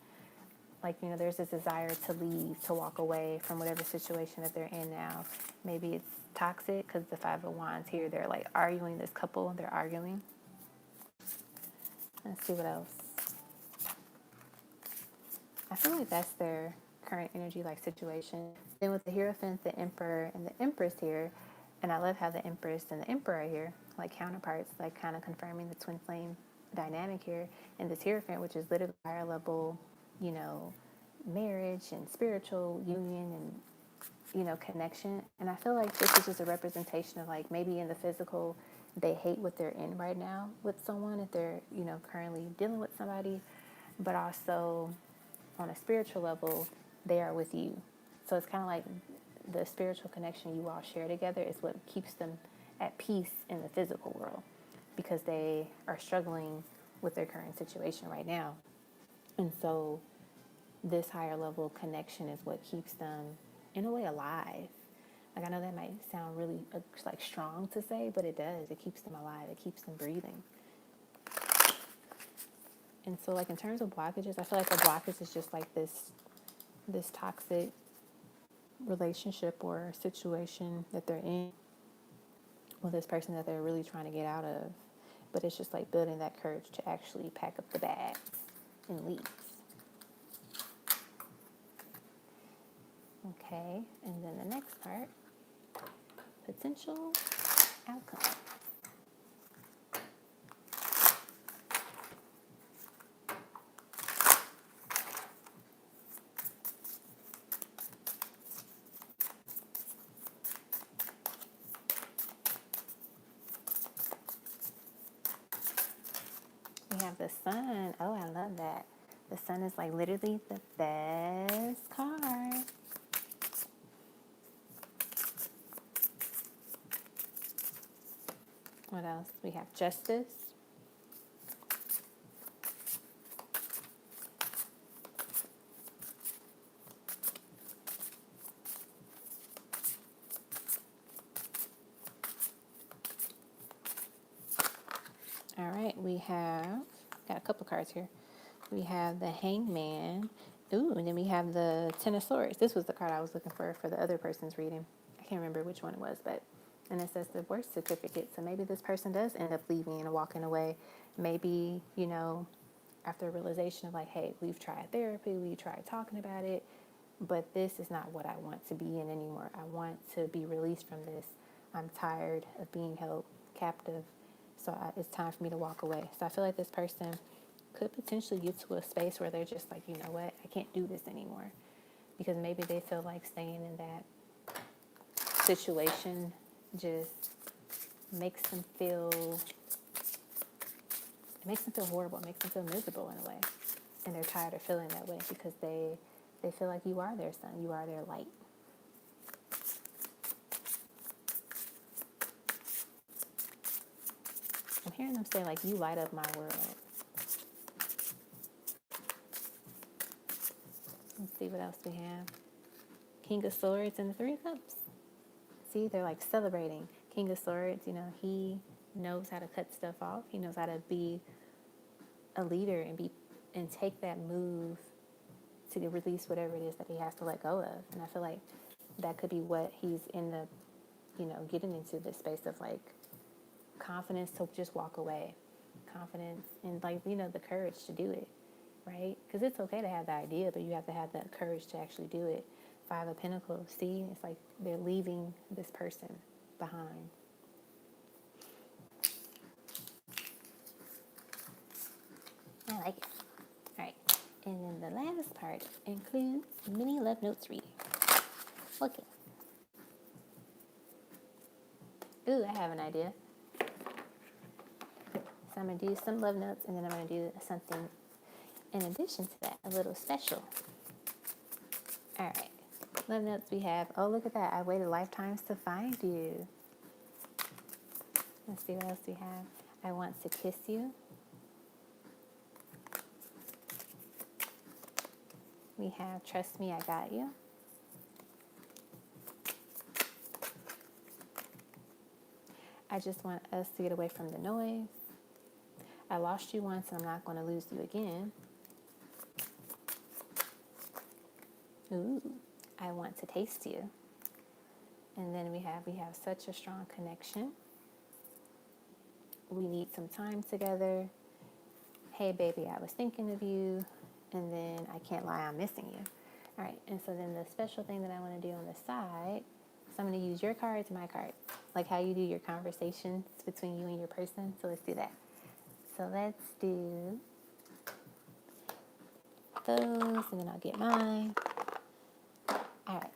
Like, you know, there's this desire to leave, to walk away from whatever situation that they're in now. Maybe it's toxic because the Five of Wands here, they're like arguing, this couple, they're arguing. Let's see what else. I feel like that's their current energy, like situation. Then with the Hierophant, the Emperor, and the Empress here, and I love how the Empress and the Emperor are here, like counterparts, like kind of confirming the twin flame dynamic here. And this Hierophant, which is literally higher level, you know, marriage and spiritual union and, you know, connection. And I feel like this is just a representation of like maybe in the physical, they hate what they're in right now with someone, if they're, you know, currently dealing with somebody, but also on a spiritual level, they are with you. So it's kind of like the spiritual connection you all share together is what keeps them at peace in the physical world, because they are struggling with their current situation right now. And so this higher level connection is what keeps them in a way alive. Like, I know that might sound really like strong to say, but it does. It keeps them alive. It keeps them breathing. And so, like, in terms of blockages, I feel like a blockage is just like this toxic relationship or situation that they're in with this person that they're really trying to get out of. But it's just like building that courage to actually pack up the bags and leave. Okay, and then the next part, potential outcome. We have the Sun. Oh, I love that. The Sun is like literally the best card. What else? We have Justice. All right, we have got a couple cards here. We have the Hangman. Ooh, and then we have the Ten of Swords. This was the card I was looking for the other person's reading. I can't remember which one it was, but and it says the birth certificate. So maybe this person does end up leaving and walking away. Maybe, you know, after a realization of like, hey, we've tried therapy, we tried talking about it, but this is not what I want to be in anymore. I want to be released from this. I'm tired of being held captive. So it's time for me to walk away. So I feel like this person could potentially get to a space where they're just like, you know what, I can't do this anymore. Because maybe they feel like staying in that situation just makes them feel, it makes them feel horrible, it makes them feel miserable in a way. And they're tired of feeling that way because they feel like you are their sun, you are their light. I'm hearing them say like, you light up my world. Let's see what else we have. King of Swords and the Three of Cups. See, they're like celebrating. King of Swords, you know, he knows how to cut stuff off. He knows how to be a leader and take that move to release whatever it is that he has to let go of. And I feel like that could be what he's in the, you know, getting into this space of like confidence to just walk away. Confidence and like, you know, the courage to do it, right? Because it's okay to have the idea, but you have to have the courage to actually do it. Five of Pentacles, see, it's like they're leaving this person behind. I like it. All right. And then the last part includes mini love notes reading. Okay. Ooh, I have an idea. So I'm going to do some love notes, and then I'm going to do something in addition to that, a little special. All right. Love notes we have. Oh, look at that. I waited lifetimes to find you. Let's see what else we have. I want to kiss you. We have trust me, I got you. I just want us to get away from the noise. I lost you once, and I'm not going to lose you again. Ooh, I want to taste you. And then we have such a strong connection. We need some time together. Hey, baby, I was thinking of you. And then I can't lie, I'm missing you. All right, and so then the special thing that I want to do on the side, so I'm going to use your cards, my cards, like how you do your conversations between you and your person. So let's do that. So let's do those, and then I'll get mine. All right.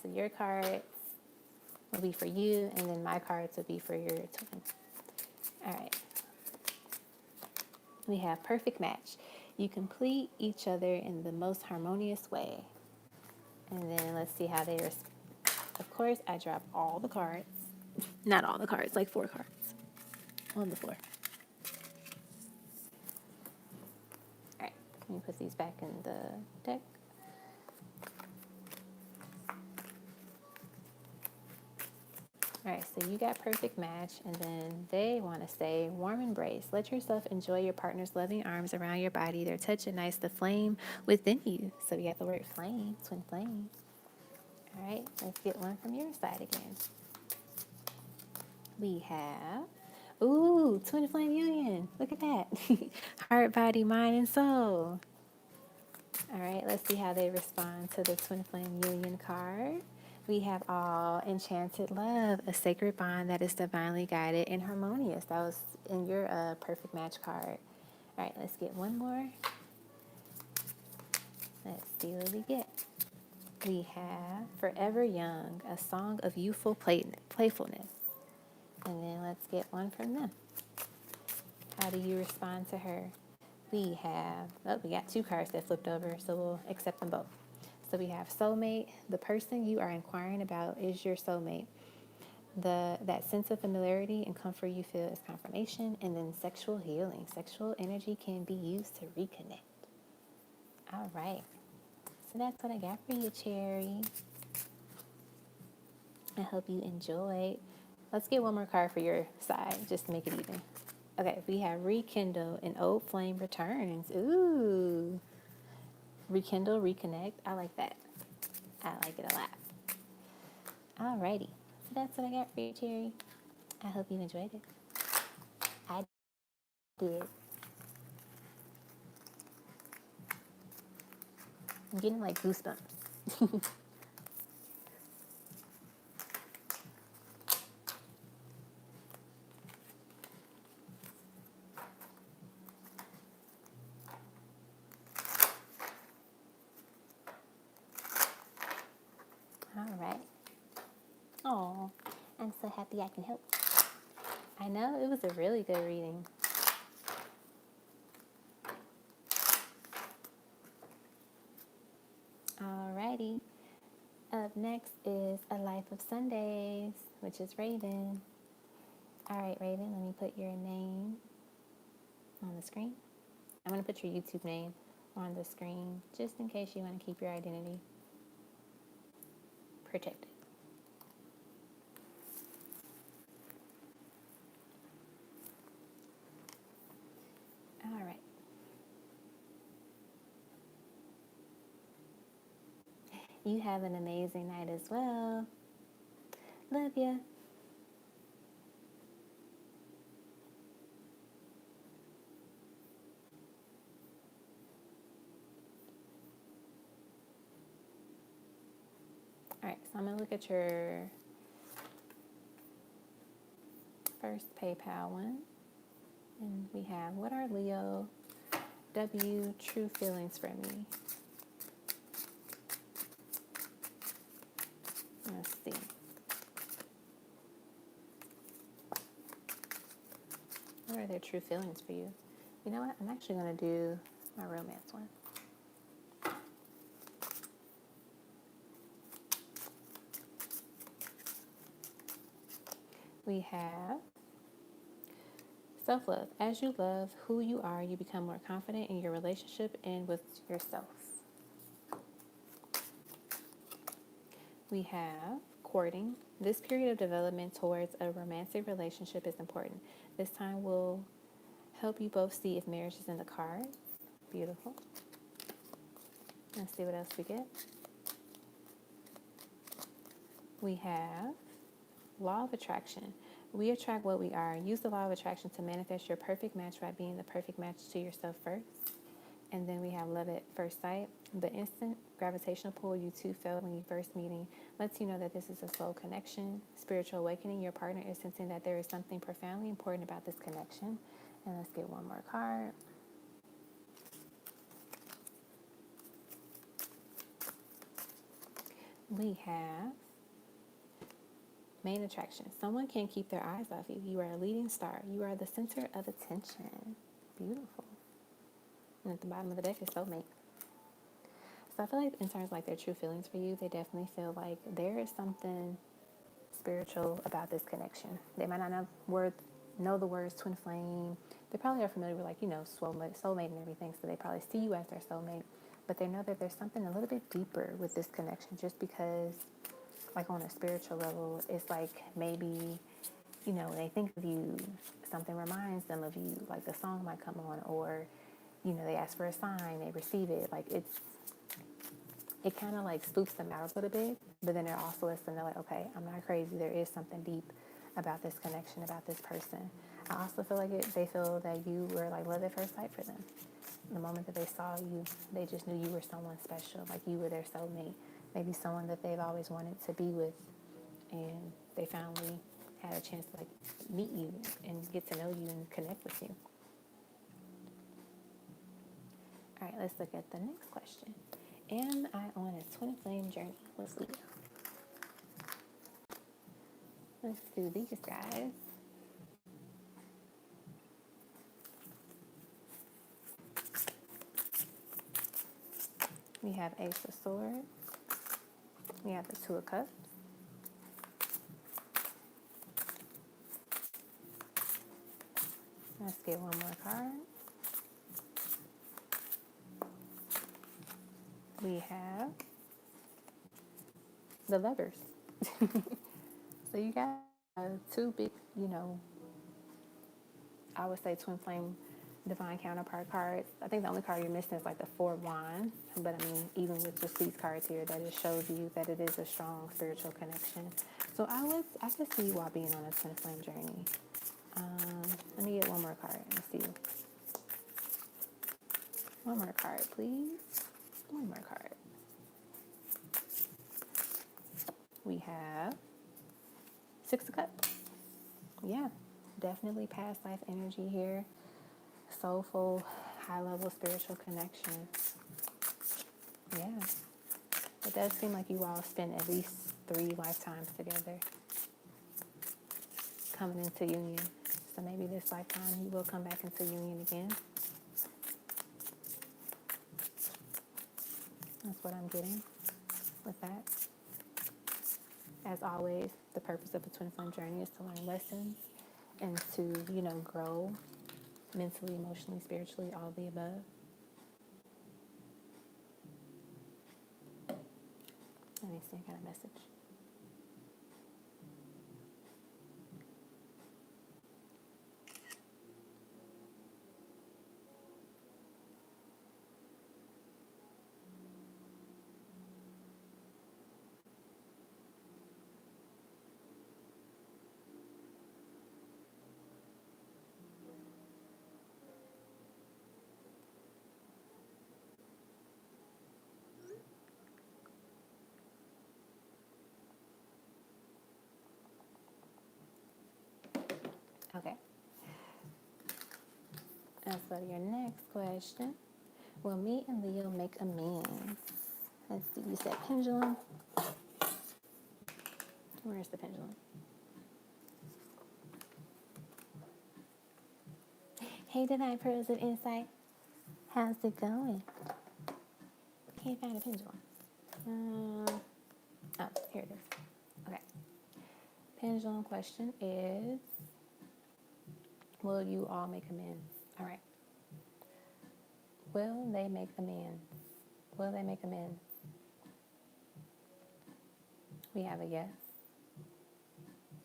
So your cards will be for you, and then my cards will be for your twin. All right. We have perfect match. You complete each other in the most harmonious way. And then let's see how they respond. Of course, I drop all the cards. Not all the cards, like 4 cards on the floor. All right, let me put these back in the deck. All right, so you got perfect match, and then they want to say warm embrace. Let yourself enjoy your partner's loving arms around your body. Their touch ignites the flame within you. So we got the word flame, twin flame. All right, let's get one from your side again. We have, ooh, twin flame union. Look at that. Heart, body, mind, and soul. All right, let's see how they respond to the twin flame union card. We have all enchanted love, a sacred bond that is divinely guided and harmonious. That was in your perfect match card. All right, let's get one more. Let's see what we get. We have Forever Young, a song of youthful playfulness. And then let's get one from them. How do you respond to her? We have, we got 2 cards that flipped over, so we'll accept them both. So we have soulmate. The person you are inquiring about is your soulmate. That sense of familiarity and comfort you feel is confirmation. And then sexual healing. Sexual energy can be used to reconnect. All right. So that's what I got for you, Cherry. I hope you enjoyed. Let's get one more card for your side, just to make it even. Okay, we have rekindle, an old flame returns. Ooh. Rekindle, reconnect. I like that. I like it a lot. Alrighty. So that's what I got for you, Cherry. I hope you enjoyed it. I did. I'm getting like goosebumps. All right. Oh, I'm so happy I can help. I know it was a really good reading. Alrighty. Up next is A Life of Sundays, which is Raven. All right, Raven, let me put your name on the screen. I'm going to put your YouTube name on the screen just in case you want to keep your identity protected. All right. You have an amazing night as well. Love ya. All right, so I'm going to look at your first PayPal one. And we have, what are Leo W true feelings for me? Let's see. What are their true feelings for you? You know what? I'm actually going to do my romance one. We have self-love. As you love who you are, you become more confident in your relationship and with yourself. We have courting. This period of development towards a romantic relationship is important. This time will help you both see if marriage is in the cards. Beautiful. Let's see what else we get. We have law of attraction. We attract what we are. Use the law of attraction to manifest your perfect match by being the perfect match to yourself first. And then we have love at first sight. The instant gravitational pull you two felt when you first meeting lets you know that this is a soul connection. Spiritual awakening. Your partner is sensing that there is something profoundly important about this connection. And let's get one more card. We have main attraction. Someone can't keep their eyes off you. You are a leading star. You are the center of attention. Beautiful. And at the bottom of the deck is soulmate. So I feel like in terms of like their true feelings for you, they definitely feel like there is something spiritual about this connection. They might not know the words twin flame. They probably are familiar with like, soulmate and everything. So they probably see you as their soulmate. But they know that there's something a little bit deeper with this connection just because like on a spiritual level, it's like maybe, they think of you, something reminds them of you, like the song might come on, or, they ask for a sign, they receive it. Like it kind of like spooks them out a little bit, but then it also lets them know like, okay, I'm not crazy. There is something deep about this connection, about this person. I also feel like they feel that you were like love at first sight for them. The moment that they saw you, they just knew you were someone special, like you were their soulmate. Maybe someone that they've always wanted to be with, and they finally had a chance to like meet you and get to know you and connect with you. All right, let's look at the next question. Am I on a twin flame journey with Leo? Let's do these guys. We have Ace of Swords. We have the Two of Cups. Let's get one more card. We have the Lovers. So you got two big, I would say twin flame divine counterpart cards. I think the only card you're missing is like the Four of Wands. But I mean, even with just these cards here, that it shows you that it is a strong spiritual connection. So I could see you all being on a twin flame journey. Let me get one more card. Let's see. One more card, please. One more card. We have Six of Cups. Yeah, definitely past life energy here. Soulful, high-level spiritual connection. Yeah. It does seem like you all spent at least 3 lifetimes together, coming into union. So maybe this lifetime you will come back into union again. That's what I'm getting with that. As always, the purpose of the twin flame journey is to learn lessons and to, grow mentally, emotionally, spiritually, all of the above. Let me see, I got a message. Okay. As for your next question, will me and Leo make amends? Let's see, you said pendulum. Where's the pendulum? Hey, Divine Pearls of Insight. How's it going? Can't find a pendulum. Oh, here it is. Okay. Pendulum question is, will you all make amends? All right. Will they make amends? Will they make amends? We have a yes.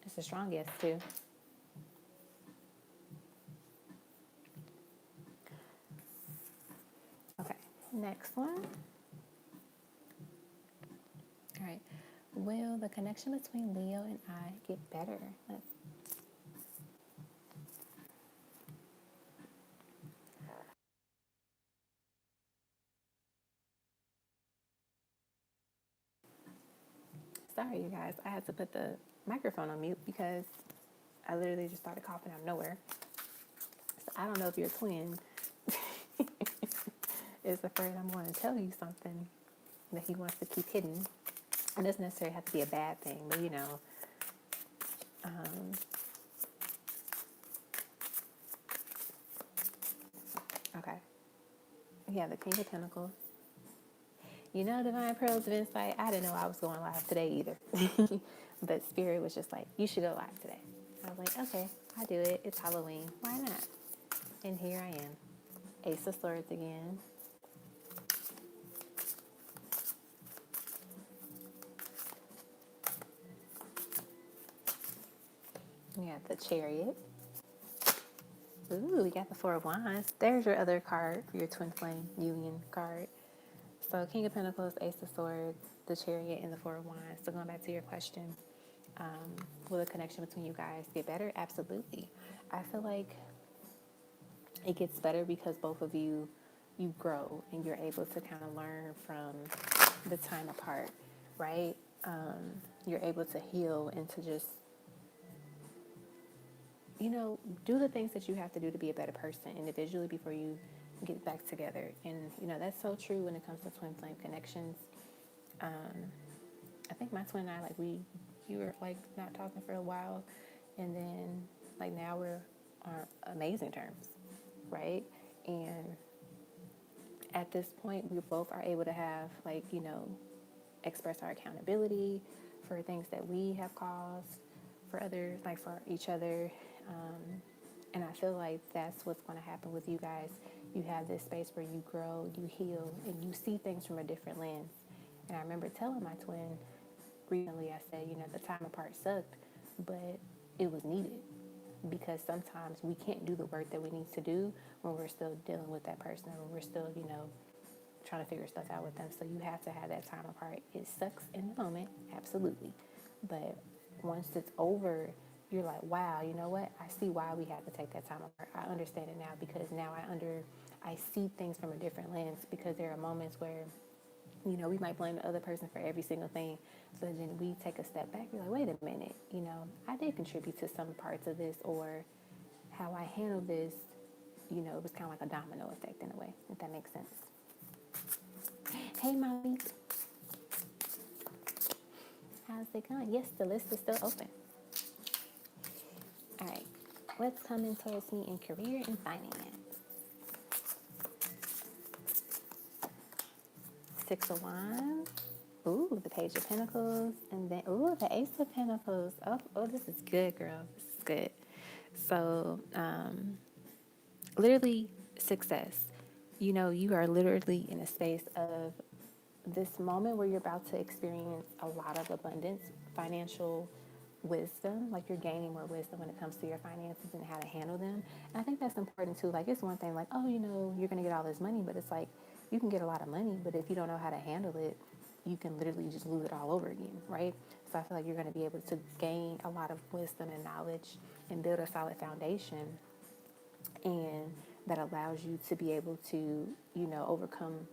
It's a strong yes, too. Okay, next one. All right. Will the connection between Leo and I get better? Sorry, you guys. I had to put the microphone on mute because I literally just started coughing out of nowhere. So I don't know if your twin is afraid I'm going to tell you something that he wants to keep hidden. It doesn't necessarily have to be a bad thing, but okay. Yeah, the King of Pentacles. Divine Pearls of Insight, I didn't know I was going live today either. But Spirit was just like, you should go live today. I was like, okay, I'll do it. It's Halloween. Why not? And here I am. Ace of Swords again. We got the Chariot. Ooh, we got the Four of Wands. There's your other card for your Twin Flame Union card. So King of Pentacles, Ace of Swords, the Chariot, and the Four of Wands. So going back to your question, will the connection between you guys get better? Absolutely. I feel like it gets better because both of you grow and you're able to kind of learn from the time apart, right? You're able to heal and to just, do the things that you have to do to be a better person individually before you get back together. And, that's so true when it comes to twin flame connections. I think my twin and I, we were not talking for a while, and then now we're on amazing terms, right? And at this point, we both are able to have express our accountability for things that we have caused for others, for each other. And I feel like that's what's going to happen with you guys. You have this space where you grow, you heal, and you see things from a different lens. And I remember telling my twin recently, I said, the time apart sucked, but it was needed. because sometimes we can't do the work that we need to do when we're still dealing with that person, or when we're still, trying to figure stuff out with them. So you have to have that time apart. It sucks in the moment, absolutely. But once it's over, you're like, wow, you know what? I see why we have to take that time apart. I understand it now, because now I see things from a different lens, because there are moments where, we might blame the other person for every single thing, but then we take a step back. You're like, wait a minute, I did contribute to some parts of this, or how I handle this, it was kind of like a domino effect in a way, if that makes sense. Hey, Molly. How's it going? Yes, the list is still open. All right, what's coming towards me in career and finance? Six of Wands. Ooh, the Page of Pentacles. And then, ooh, the Ace of Pentacles. Oh, this is good, girl. This is good. So, literally, success. You are literally in a space of this moment where you're about to experience a lot of abundance, financial wisdom, like you're gaining more wisdom when it comes to your finances and how to handle them. And I think that's important too. Like, it's one thing like, oh, you're going to get all this money, but it's like, you can get a lot of money, but if you don't know how to handle it, you can literally just lose it all over again, right? So I feel like you're going to be able to gain a lot of wisdom and knowledge and build a solid foundation, and that allows you to be able to, overcome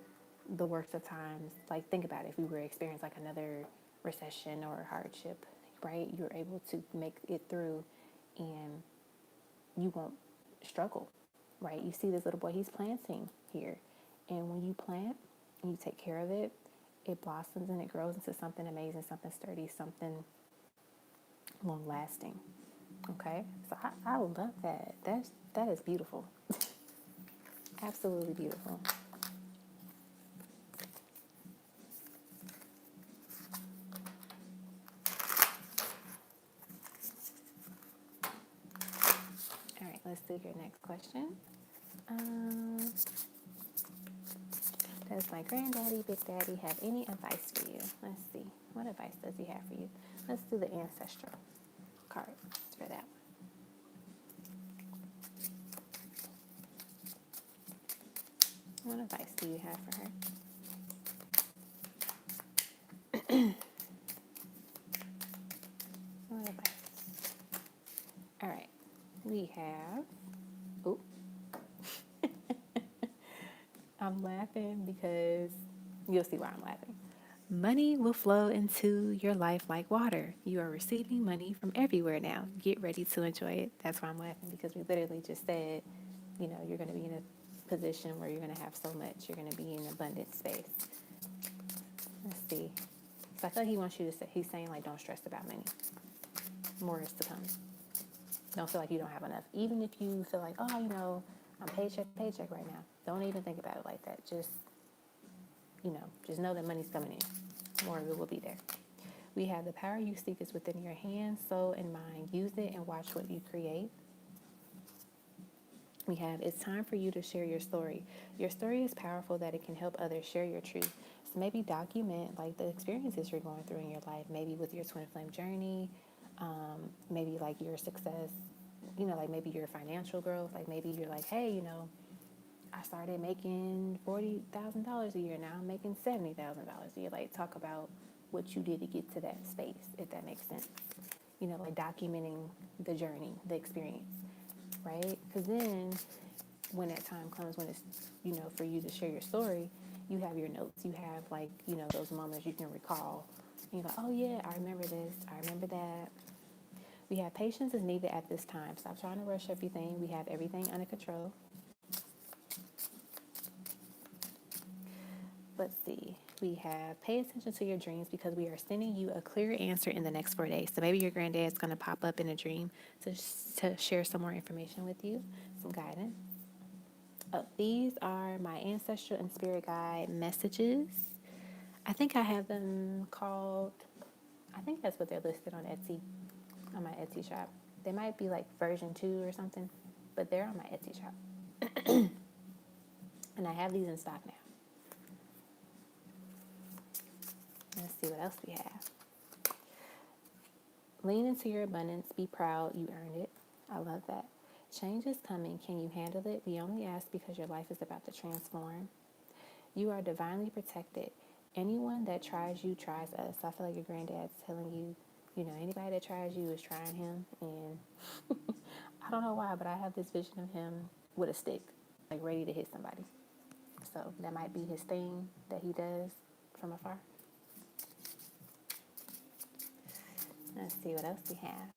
the worst of times. Like, think about it. If we were to experience like another recession or hardship, right? You're able to make it through, and you won't struggle, right? You see this little boy, he's planting here. And when you plant and you take care of it, it blossoms and it grows into something amazing, something sturdy, something long lasting. Okay? So I love that. That is beautiful. Absolutely beautiful. All right, let's do your next question. Does my granddaddy, Big Daddy, have any advice for you? Let's see. What advice does he have for you? Let's do the ancestral cards for that one. What advice do you have for her? What advice? All right. We have... Ooh. I'm laughing because you'll see why I'm laughing. Money will flow into your life like water. You are receiving money from everywhere now. Get ready to enjoy it. That's why I'm laughing, because we literally just said, you're going to be in a position where you're going to have so much. You're going to be in abundant space. Let's see. So I feel like he wants you to say, he's saying like, don't stress about money. More is to come. Don't feel like you don't have enough. Even if you feel like, oh, I'm paycheck to paycheck right now. Don't even think about it like that. Just know that money's coming in. More of it will be there. We have the power you seek is within your hands, soul, and mind. Use it and watch what you create. We have, it's time for you to share your story. Your story is powerful that it can help others share your truth. So maybe document like the experiences you're going through in your life, maybe with your twin flame journey, maybe like your success, like maybe your financial growth. Like maybe you're like, hey, I started making $40,000 a year. Now I'm making $70,000 a year. Like, talk about what you did to get to that space, if that makes sense. Like documenting the journey, the experience, right? Because then when that time comes, when it's, for you to share your story, you have your notes. You have like, those moments you can recall. And you're like, oh yeah, I remember this. I remember that. We have patience is needed at this time. Stop trying to rush everything. We have everything under control. Let's see. We have pay attention to your dreams, because we are sending you a clear answer in the next 4 days. So maybe your granddad's going to pop up in a dream to share some more information with you, some guidance. These are my ancestral and spirit guide messages. I think I have them called, I think that's what they're listed on Etsy, on my Etsy shop. They might be like version 2 or something, but they're on my Etsy shop. And I have these in stock now. Let's see what else we have. Lean into your abundance. Be proud. You earned it. I love that. Change is coming. Can you handle it? We only ask because your life is about to transform. You are divinely protected. Anyone that tries you tries us. I feel like your granddad's telling you, anybody that tries you is trying him. And I don't know why, but I have this vision of him with a stick, like ready to hit somebody. So that might be his thing that he does from afar. Let's see what else we have.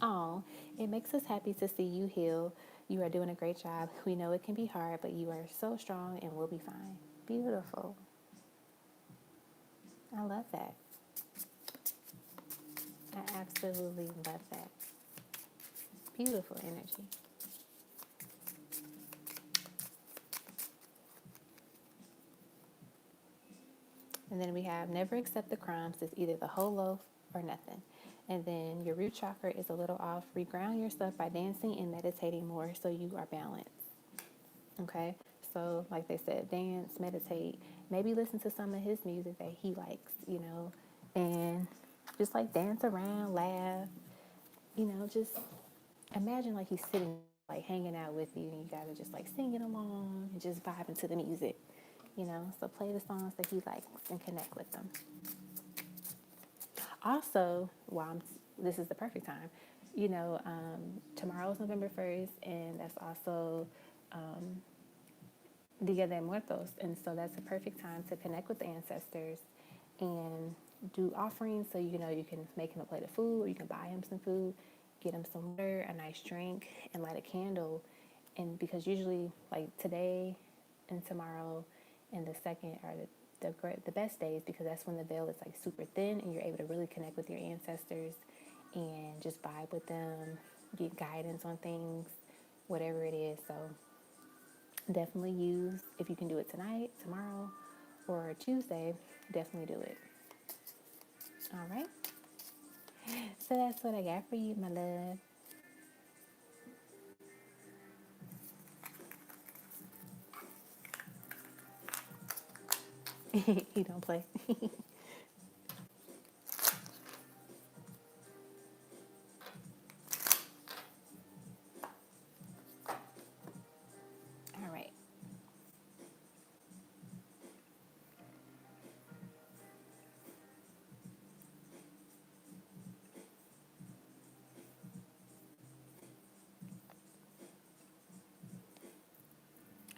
Oh, it makes us happy to see you heal. You are doing a great job. We know it can be hard, but you are so strong and we'll be fine. Beautiful. I love that. I absolutely love that. Beautiful energy. And then we have never accept the crumbs. It's either the whole loaf or nothing. And then your root chakra is a little off. Reground yourself by dancing and meditating more so you are balanced. Okay? So, like they said, dance, meditate. Maybe listen to some of his music that he likes, and just like dance around, laugh, just imagine like he's sitting, like hanging out with you, and you guys are just like singing along and just vibing to the music, So play the songs that he likes and connect with them. Also, this is the perfect time, tomorrow is November 1st, and that's also Dia de Muertos. And so that's a perfect time to connect with the ancestors and do offerings. So, you can make him a plate of food, or you can buy him some food, get him some water, a nice drink, and light a candle. And because usually, like today and tomorrow and the second are the best days, because that's when the veil is like super thin and you're able to really connect with your ancestors and just vibe with them, get guidance on things, whatever it is. So definitely use, if you can do it tonight, tomorrow, or Tuesday, definitely do it. All right. So that's what I got for you, my love. He don't play. All right.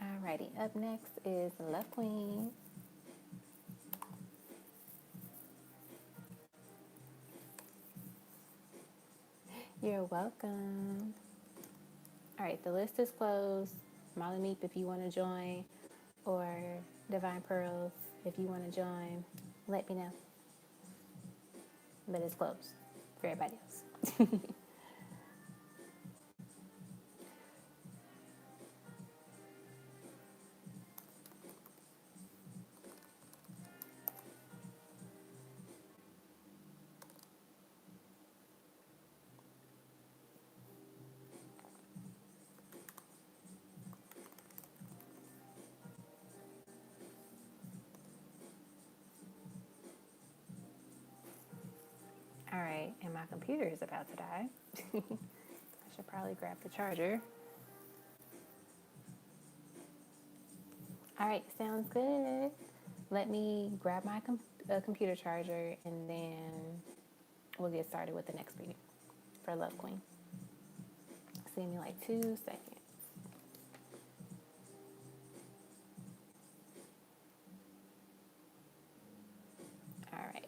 Alrighty. Up next is Love Queen. You're welcome. All right, the list is closed. Molly Meep, if you want to join, or Divine Pearls, if you want to join, let me know. But it's closed for everybody else. All right, and my computer is about to die. I should probably grab the charger. All right, sounds good. Let me grab my computer charger, and then we'll get started with the next reading for Love Queen. See me like 2 seconds. All right.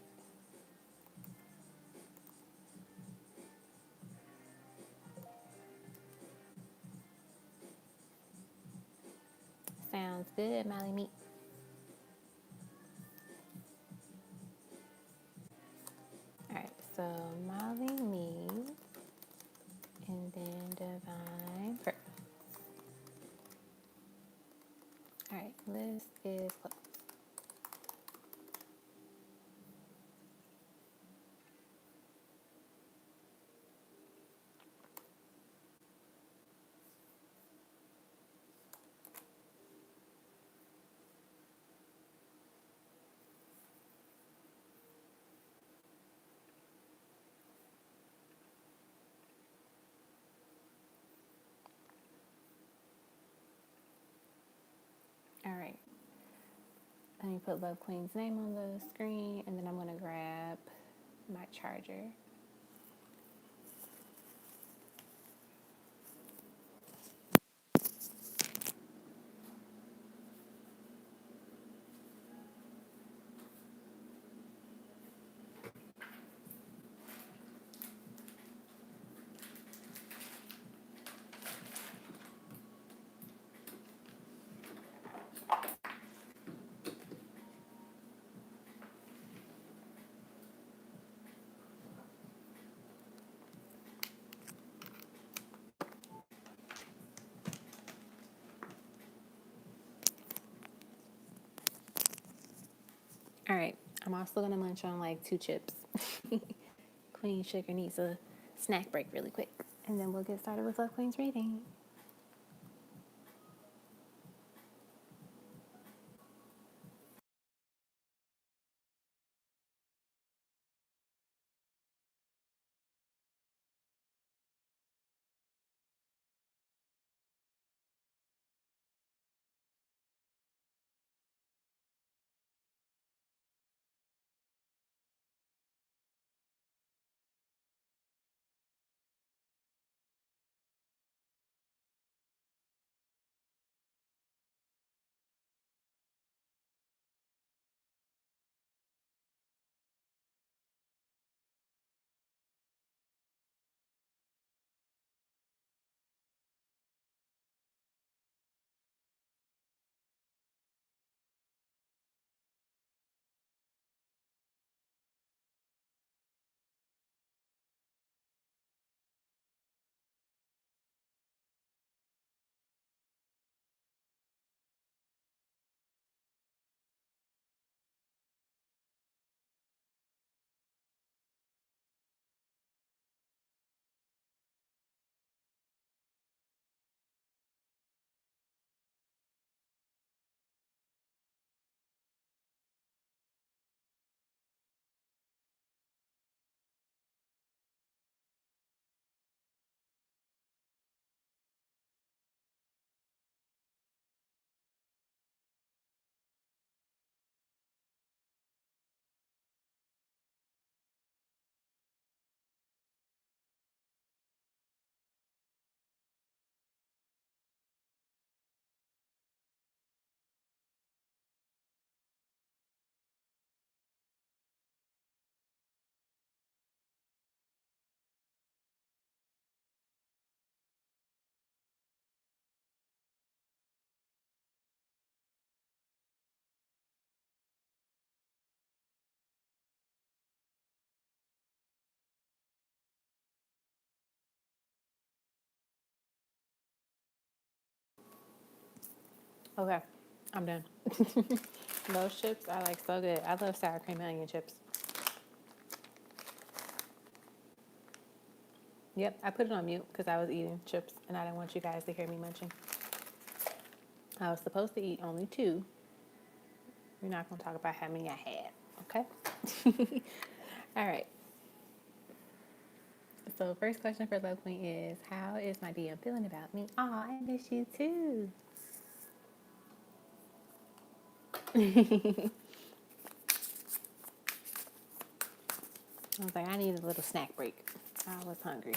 Sounds good, Molly Meat. All right, so Molly Meat, and then Divine Pearl. All right, list is closed. me put Love Queen's name on the screen, and then I'm going to grab my charger. All right, I'm also gonna munch on like 2 chips. Queen Sugar needs a snack break really quick, and then we'll get started with Love Queen's reading. Okay, I'm done. Those chips are like so good. I love sour cream and onion chips. Yep, I put it on mute because I was eating chips and I didn't want you guys to hear me munching. I was supposed to eat only 2. We're not going to talk about how many I had, okay? All right. So first question for Love Queen is, how is my DM feeling about me? Aw, I miss you too. I was like, I need a little snack break. I was hungry.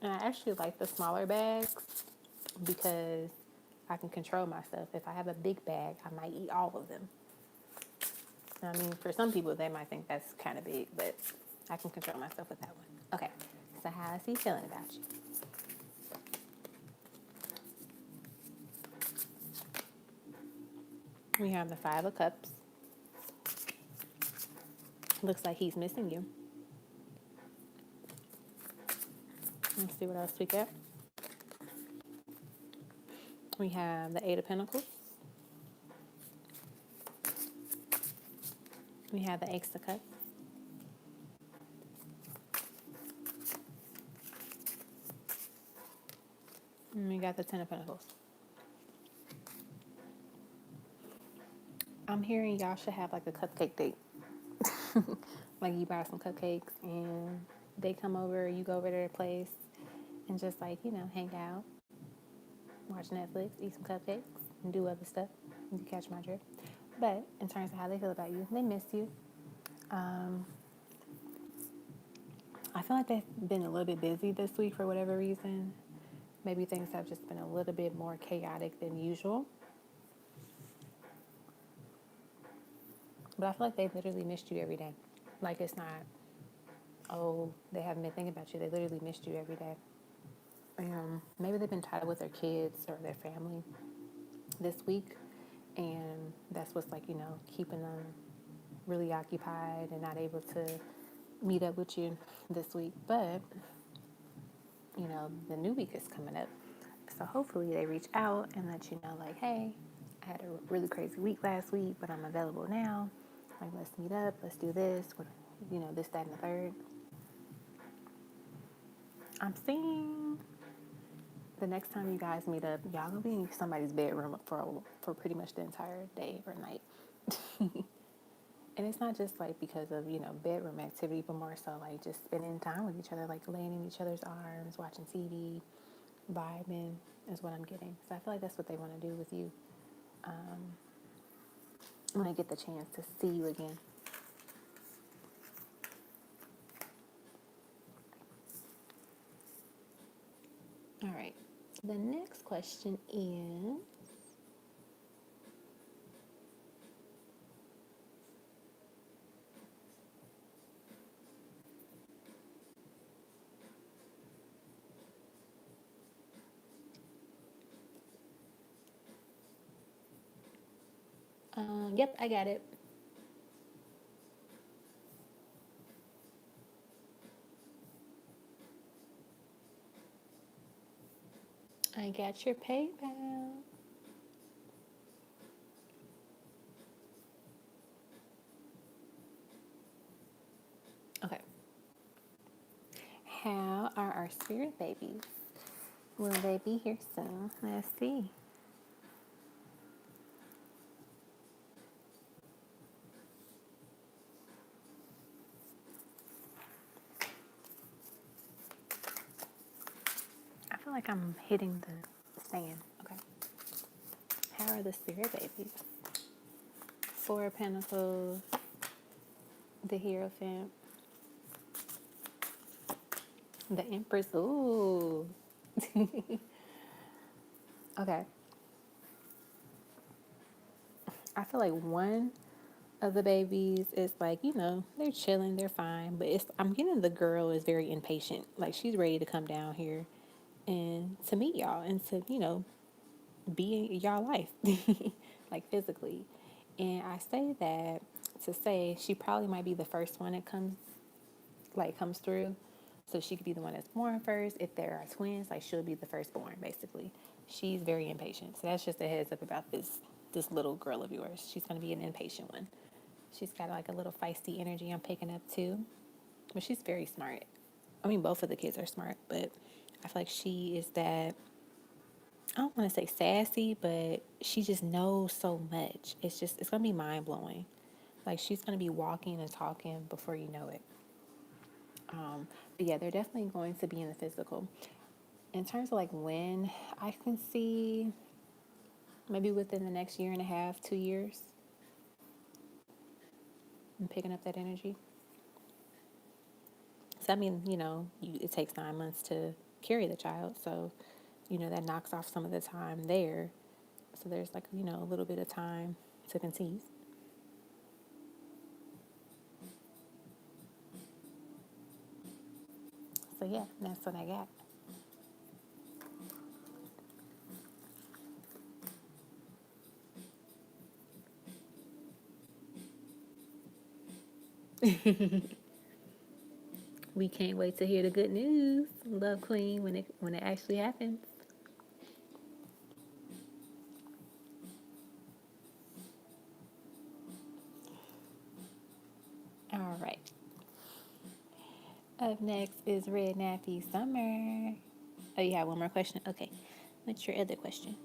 And I actually like the smaller bags because I can control myself. If I have a big bag, I might eat all of them. I mean, for some people, they might think that's kind of big, but I can control myself with that one. Okay, so how is he feeling about you? We have the 5 of Cups. Looks like he's missing you. Let's see what else we get. We have the 8 of Pentacles. We have the Ace of Cups. And we got the 10 of Pentacles. I'm hearing y'all should have like a cupcake date. Like you buy some cupcakes and they come over, you go over to their place, and just like, hang out, watch Netflix, eat some cupcakes, and do other stuff. You catch my drift. But in terms of how they feel about you, they miss you. I feel like they've been a little bit busy this week for whatever reason. Maybe things have just been a little bit more chaotic than usual. But I feel like they literally missed you every day. Like it's not, oh, they haven't been thinking about you. They literally missed you every day. Maybe they've been tied with their kids or their family this week. And that's what's like, keeping them really occupied and not able to meet up with you this week. But, the new week is coming up. So hopefully they reach out and let you know, like, hey, I had a really crazy week last week, but I'm available now. Like, let's meet up. Let's do this. This, that, and the third. I'm seeing the next time you guys meet up, y'all gonna be in somebody's bedroom for pretty much the entire day or night. And it's not just like because of, bedroom activity, but more so like just spending time with each other, like laying in each other's arms, watching TV, vibing is what I'm getting. So I feel like that's what they want to do with you when I get the chance to see you again. All right. The next question is, yep, I got it. I got your PayPal. Okay. How are our spirit babies? Will they be here soon? Let's see. I feel like I'm hitting the stand. Okay. How are the spirit babies? Four of Pentacles, the Hierophant, the Empress. Ooh. Okay. I feel like one of the babies is like, they're chilling, they're fine. But I'm getting the girl is very impatient. Like she's ready to come down here and to meet y'all and to, be in y'all life, like physically. And I say that to say she probably might be the first one that comes through. So she could be the one that's born first. If there are twins, like she'll be the firstborn, basically. She's very impatient. So that's just a heads up about this little girl of yours. She's gonna be an impatient one. She's got like a little feisty energy I'm picking up too. But she's very smart. I mean both of the kids are smart, but I feel like she is that I don't want to say sassy, but she just knows so much. It's gonna be mind blowing. Like she's gonna be walking and talking before you know it. But yeah, they're definitely going to be in the physical. In terms of like when, I can see maybe within the next year and a half, 2 years. I'm picking up that energy. So I mean, it takes 9 months to carry the child, so that knocks off some of the time there. So there's like a little bit of time to conceive. So yeah, that's what I got. We can't wait to hear the good news, Love Queen, when it actually happens. All right. Up next is Red Nappy Summer. Oh, you have one more question? Okay. What's your other question?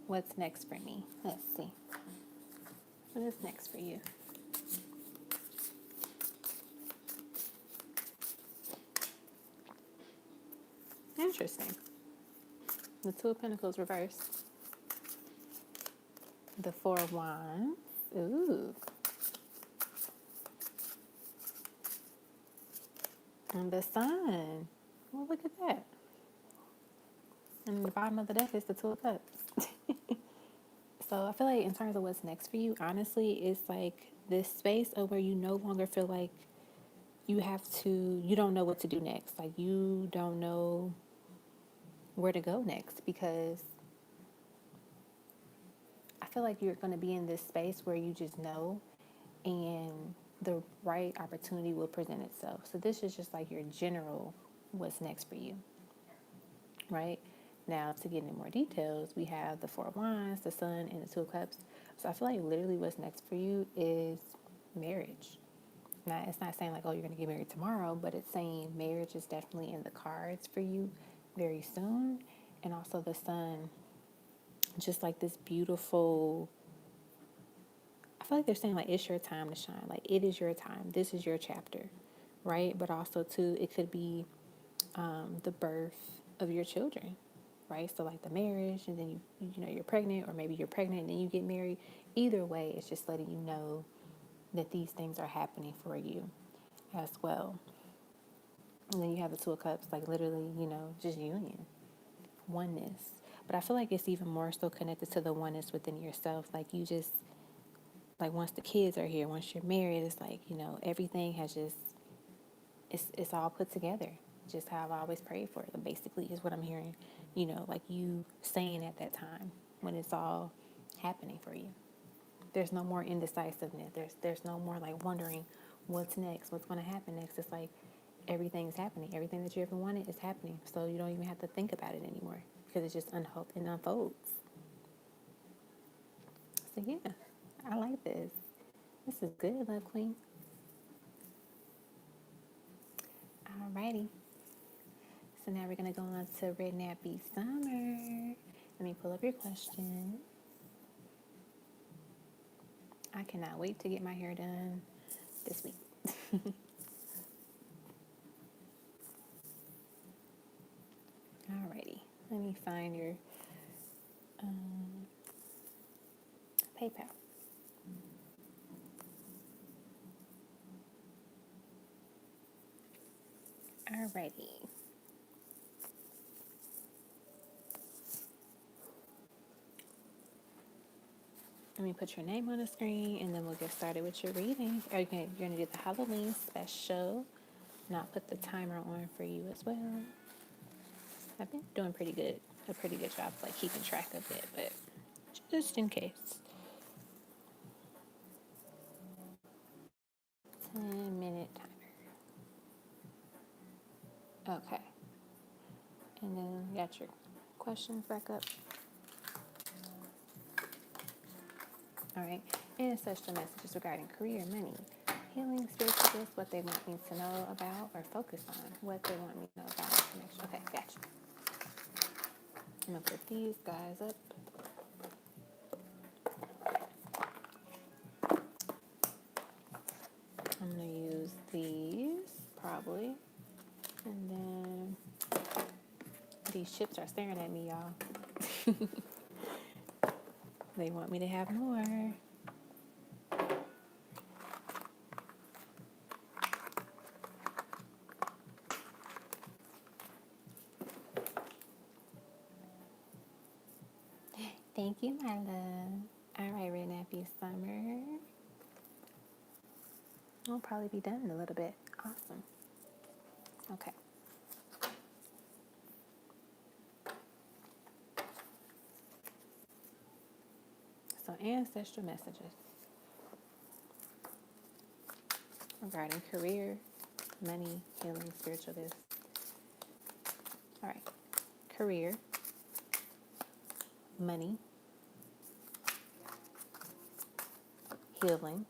What's next for me? Let's see. What is next for you? Interesting. The Two of Pentacles reversed. The Four of Wands. Ooh. And the Sun. Well, look at that. And the bottom of the deck is the Two of Cups. So I feel like in terms of what's next for you, honestly, it's like this space of where you no longer feel like you don't know what to do next. Like you don't know where to go next, because I feel like you're going to be in this space where you just know, and the right opportunity will present itself. So this is just like your general what's next for you, right? Now, to get into more details, we have the Four of Wands, the Sun, and the Two of Cups. So I feel like literally what's next for you is marriage. Now, it's not saying like, oh, you're going to get married tomorrow, but it's saying marriage is definitely in the cards for you very soon. And also the Sun, just like this beautiful, I feel like they're saying like, it's your time to shine. Like, it is your time. This is your chapter, right? But also too, it could be the birth of your children, right? So like the marriage, and then you know you're pregnant, or maybe you're pregnant and then you get married. Either way, it's just letting you know that these things are happening for you as well. And then you have the Two of Cups, like literally, you know, just union, oneness. But I feel like it's even more so connected to the oneness within yourself. Like you just, like once the kids are here, once you're married, it's like, you know, everything has just, it's all put together. Just how I've always prayed for it, basically, is what I'm hearing, you know, like you saying at that time when it's all happening for you. There's no more indecisiveness. There's no more like wondering what's next, what's going to happen next. It's like everything's happening. Everything that you ever wanted is happening. So you don't even have to think about it anymore, because it just unfolds. So yeah, I like this. This is good, Love Queen. Alrighty. So now we're going to go on to Red Nappy Summer. Let me pull up your question. I cannot wait to get my hair done this week. Alrighty. Let me find your PayPal. Alrighty. Let me put your name on the screen, and then we'll get started with your reading. Okay, you're going to do the Halloween special, and I'll put the timer on for you as well. I've been doing a pretty good job like keeping track of it, but just in case. 10-minute timer. Okay. And then you got your questions back up. All right. Ancestral messages regarding career, money, healing, spiritual gifts, what they want me to know about or focus on, what they want me to know about information. Okay, gotcha. I'm going to put these guys up. I'm going to use these, probably. And then these chips are staring at me, y'all. They want me to have more. Thank you, my love. All right, Red Nappy Summer. I'll probably be done in a little bit. Awesome. Okay. So, ancestral messages regarding career, money, healing, spiritual gifts. All right. Career, money, healing,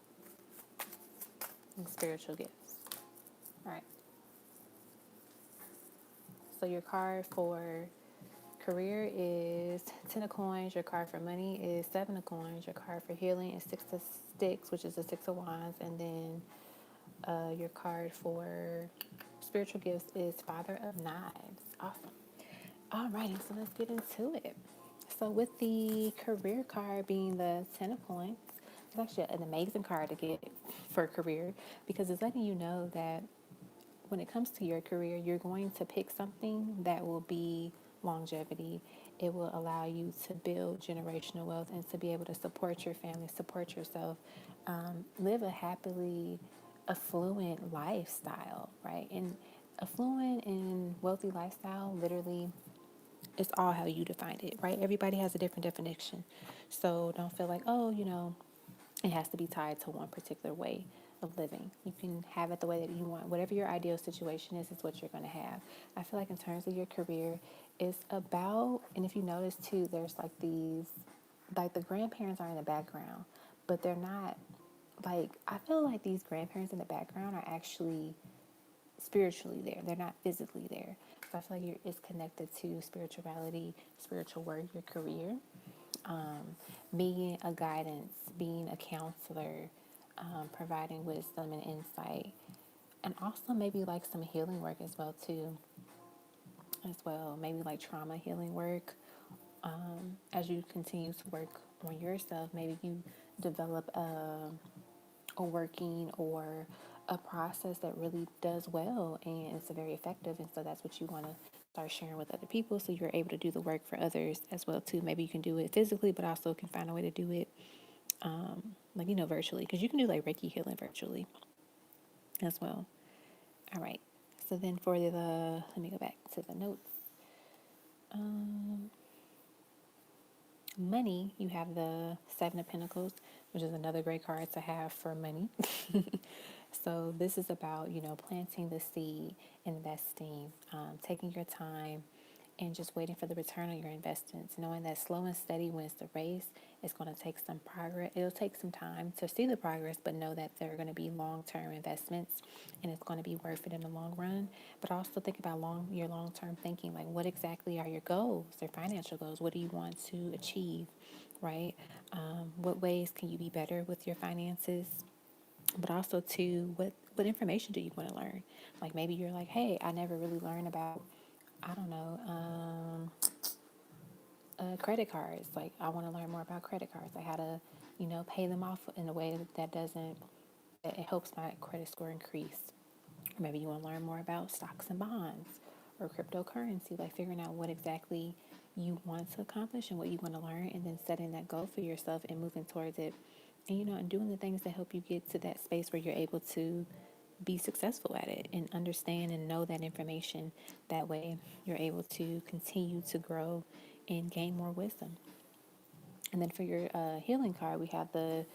and spiritual gifts. All right. So your card for Career is 10 of coins. Your card for money is 7 of coins. Your card for healing is 6 of sticks, which is the 6 of wands. And then your card for spiritual gifts is Father of Knives. Awesome. Alrighty, so let's get into it. So with the career card being the 10 of coins, it's actually an amazing card to get for career because it's letting you know that when it comes to your career, you're going to pick something that will be longevity. It will allow you to build generational wealth and to be able to support your family, support yourself, live a happily affluent lifestyle, right? And affluent and wealthy lifestyle literally it's all how you define it, right? Everybody has a different definition. So don't feel like, oh, it has to be tied to one particular way of living. You can have it the way that you want. Whatever your ideal situation is what you're going to have. I feel like in terms of your career, it's about, and if you notice too, there's like these, like the grandparents are in the background, but they're not, like, I feel like these grandparents in the background are actually spiritually there. They're not physically there. So I feel like it's connected to spirituality, spiritual work, your career, being a guidance, being a counselor, providing wisdom and insight, and also maybe like some healing work as well too. As well, maybe like trauma healing work. As you continue to work on yourself, maybe you develop a working or a process that really does well and it's very effective, and so that's what you want to start sharing with other people so you're able to do the work for others as well too. Maybe you can do it physically but also can find a way to do it like virtually, because you can do like Reiki healing virtually as well. All right, so then for the let me go back to the notes. Money, you have the 7 of Pentacles, which is another great card to have for money. So this is about, planting the seed, investing, taking your time, and just waiting for the return on your investments. Knowing that slow and steady wins the race. It's going to take some progress. It'll take some time to see the progress, but know that they're going to be long-term investments, and it's going to be worth it in the long run. But also think about your long-term thinking. Like, what exactly are your goals, your financial goals? What do you want to achieve, right? What ways can you be better with your finances? But also to what information do you want to learn? Like maybe you're like, hey, I never really learned about, I don't know, credit cards. Like I want to learn more about credit cards, like how to, pay them off in a way that doesn't, that it helps my credit score increase. Or maybe you want to learn more about stocks and bonds or cryptocurrency, like figuring out what exactly you want to accomplish and what you want to learn, and then setting that goal for yourself and moving towards it. And and doing the things that help you get to that space where you're able to be successful at it and understand and know that information. That way you're able to continue to grow and gain more wisdom. And then for your healing card, we have the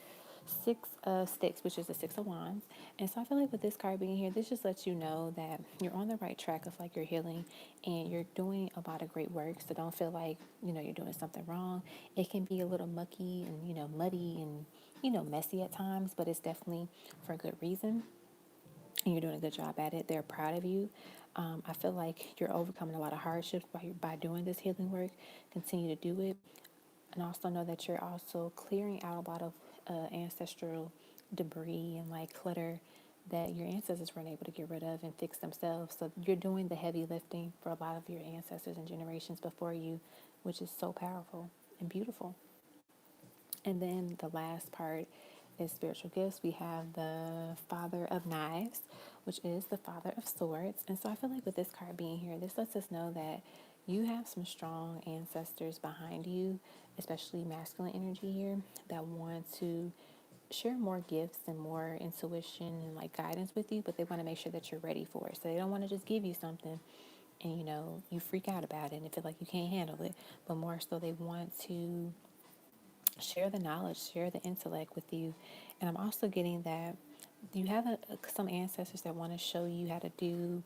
6 of Sticks, which is the 6 of Wands. And so I feel like with this card being here, this just lets you know that you're on the right track of like your healing and you're doing a lot of great work. So don't feel like, you're doing something wrong. It can be a little mucky and, muddy and, messy at times, but it's definitely for a good reason. And you're doing a good job at it. They're proud of you. I feel like you're overcoming a lot of hardships by doing this healing work. Continue to do it. And also know that you're also clearing out a lot of ancestral debris and like clutter that your ancestors weren't able to get rid of and fix themselves. So you're doing the heavy lifting for a lot of your ancestors and generations before you, which is so powerful and beautiful. And then the last part is spiritual gifts. We have the Father of Knives, which is the Father of Swords. And so I feel like with this card being here, this lets us know that you have some strong ancestors behind you, especially masculine energy here, that want to share more gifts and more intuition and like guidance with you, but they want to make sure that you're ready for it. So they don't want to just give you something and you freak out about it and feel like you can't handle it, but more so they want to share the knowledge, share the intellect with you. And I'm also getting that you have some ancestors that want to show you how to do.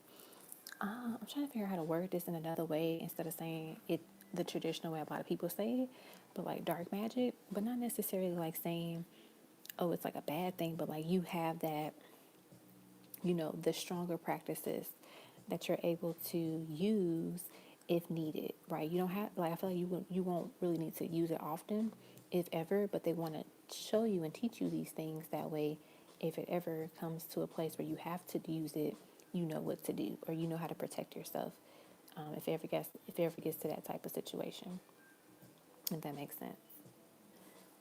I'm trying to figure out how to word this in another way instead of saying it the traditional way a lot of people say it, but like dark magic, but not necessarily like saying, oh, it's like a bad thing, but like you have that, the stronger practices that you're able to use if needed, right? You don't have, like, I feel like you won't really need to use it often, if ever, but they want to show you and teach you these things. That way, if it ever comes to a place where you have to use it, you know what to do, or you know how to protect yourself. If it ever gets to that type of situation, if that makes sense.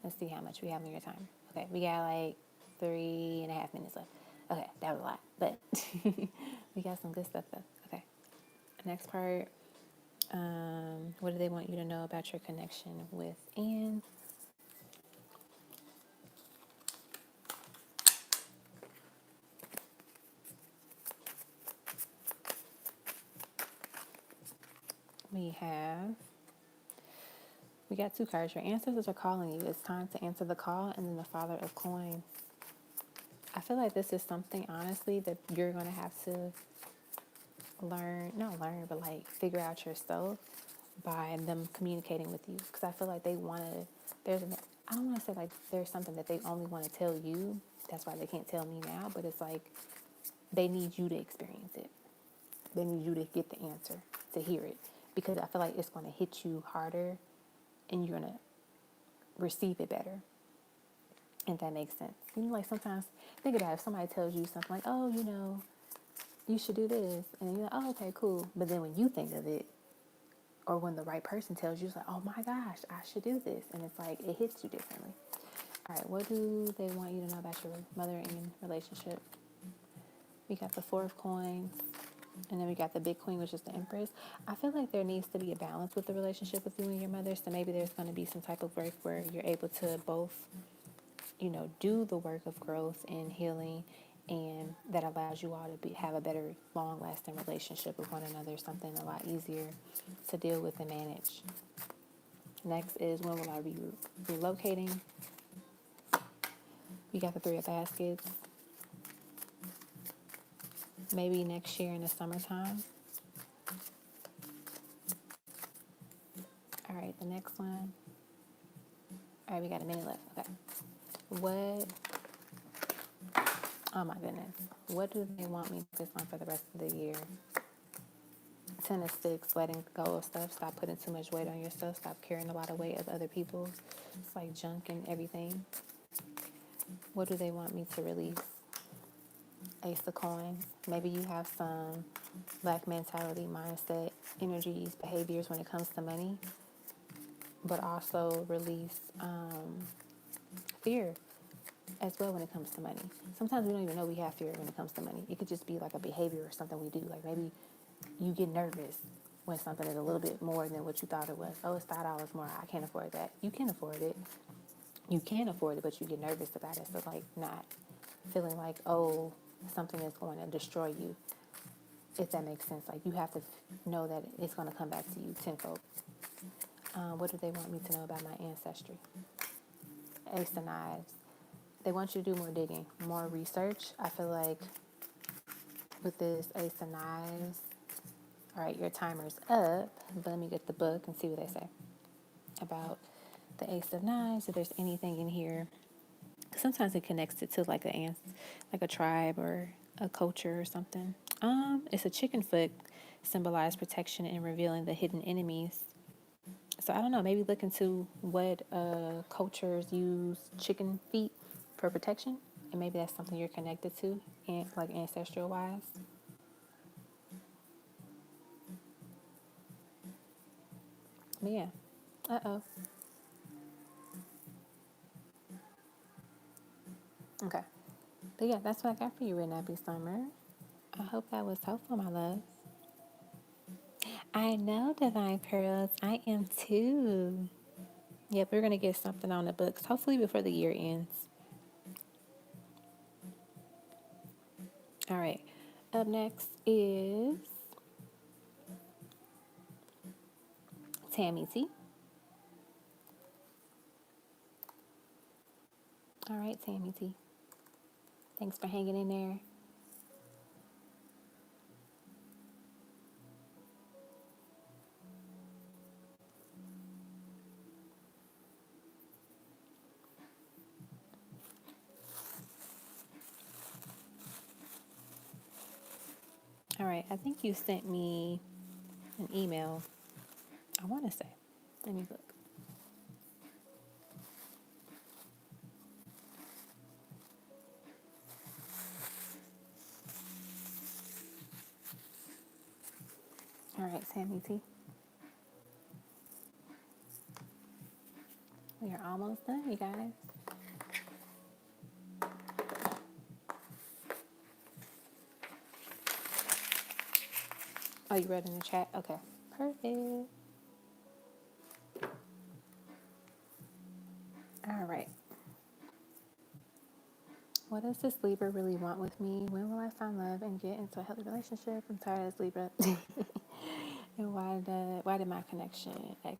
Let's see how much we have on your time. Okay, we got like 3.5 minutes left. Okay, that was a lot, but we got some good stuff though. Okay, next part. What do they want you to know about your connection with Anne? We got two cards. Your ancestors are calling you. It's time to answer the call. And then the Father of Coins. I feel like this is something, honestly, that you're going to have to but like figure out yourself by them communicating with you. Because I feel like they want to, I don't want to say like there's something that they only want to tell you. That's why they can't tell me now. But it's like they need you to experience it. They need you to get the answer, to hear it. Because I feel like it's going to hit you harder and you're going to receive it better. If that makes sense. You know, like sometimes, think about it, if somebody tells you something like, oh, you know, you should do this. And you're like, oh, okay, cool. But then when you think of it, or when the right person tells you, it's like, oh my gosh, I should do this. And it's like, it hits you differently. All right, what do they want you to know about your mother and relationship? We got the Four of Coins. And then we got the Big Queen, which is the Empress. I feel like there needs to be a balance with the relationship with you and your mother. So maybe there's going to be some type of work where you're able to both, you know, do the work of growth and healing, and that allows you all to have a better, long-lasting relationship with one another, something a lot easier to deal with and manage. Next is, when will I be relocating? We got the Three of Baskets. Maybe next year in the summertime. All right, the next one. All right, we got a minute left. Okay. Oh my goodness. What do they want me to focus on for the rest of the year? 10 of Sticks, letting go of stuff. Stop putting too much weight on yourself. Stop carrying a lot of weight of other people's. It's like junk and everything. What do they want me to release? Ace of Coins. Maybe you have some lack mentality, mindset, energies, behaviors when it comes to money. But also release fear as well when it comes to money. Sometimes we don't even know we have fear when it comes to money. It could just be like a behavior or something we do. Like maybe you get nervous when something is a little bit more than what you thought it was. Oh, it's $5 more. I can't afford that. You can afford it. You can afford it, but you get nervous about it. So like not feeling like, oh, something is going to destroy you. If that makes sense. Like you have to know that it's going to come back to you tenfold. What do they want me to know about my ancestry? Ace of Knives. They want you to do more digging, more research. I feel like with this Ace of Knives, all right, your timer's up, but let me get the book and see what they say about the Ace of Knives. If there's anything in here, sometimes it connects it to like like a tribe or a culture or something. It's a chicken foot, symbolize protection and revealing the hidden enemies. So I don't know, maybe look into what cultures use chicken feet for protection, and maybe that's something you're connected to, and like ancestral wise. But yeah, okay. But yeah, that's what I got for you, Red Nappy Summer. I hope that was helpful, my love. I know, Divine Pearls. I am too. Yep, we're gonna get something on the books, hopefully before the year ends. All right. Up next is Tammy T. All right, Tammy T. Thanks for hanging in there. All right, I think you sent me an email I want to say. Let me look. All right, Sammy T. We are almost done, you guys. Oh, you read in the chat? Okay. Perfect. All right. What does this Libra really want with me? When will I find love and get into a healthy relationship? I'm tired of this Libra. And why did my connection ex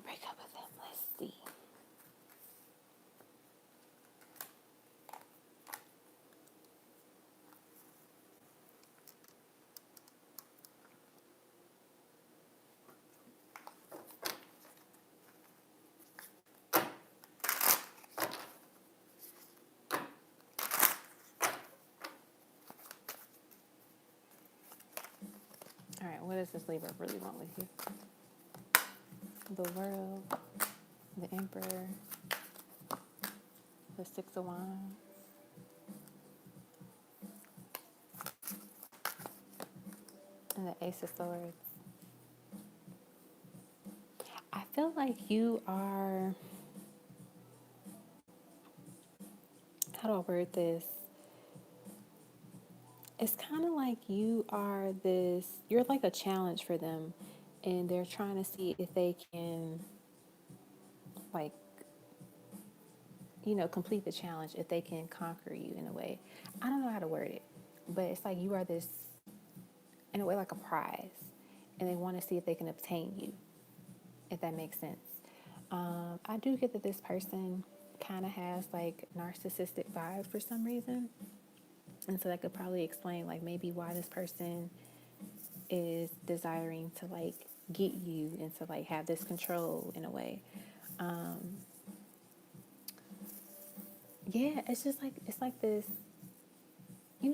break up with him? Let's see. All right, what does this Libra really want with you? The World, the Emperor, the Six of Wands, and the Ace of Swords. I feel like you are, how do I word this? It's kind of like you're like a challenge for them, and they're trying to see if they can, like, complete the challenge, if they can conquer you in a way. I don't know how to word it, but it's like you are this, in a way, like a prize, and they want to see if they can obtain you, if that makes sense. I do get that this person kind of has like narcissistic vibes for some reason. And so that could probably explain like maybe why this person is desiring to like get you and to like have this control in a way. Yeah, it's like this,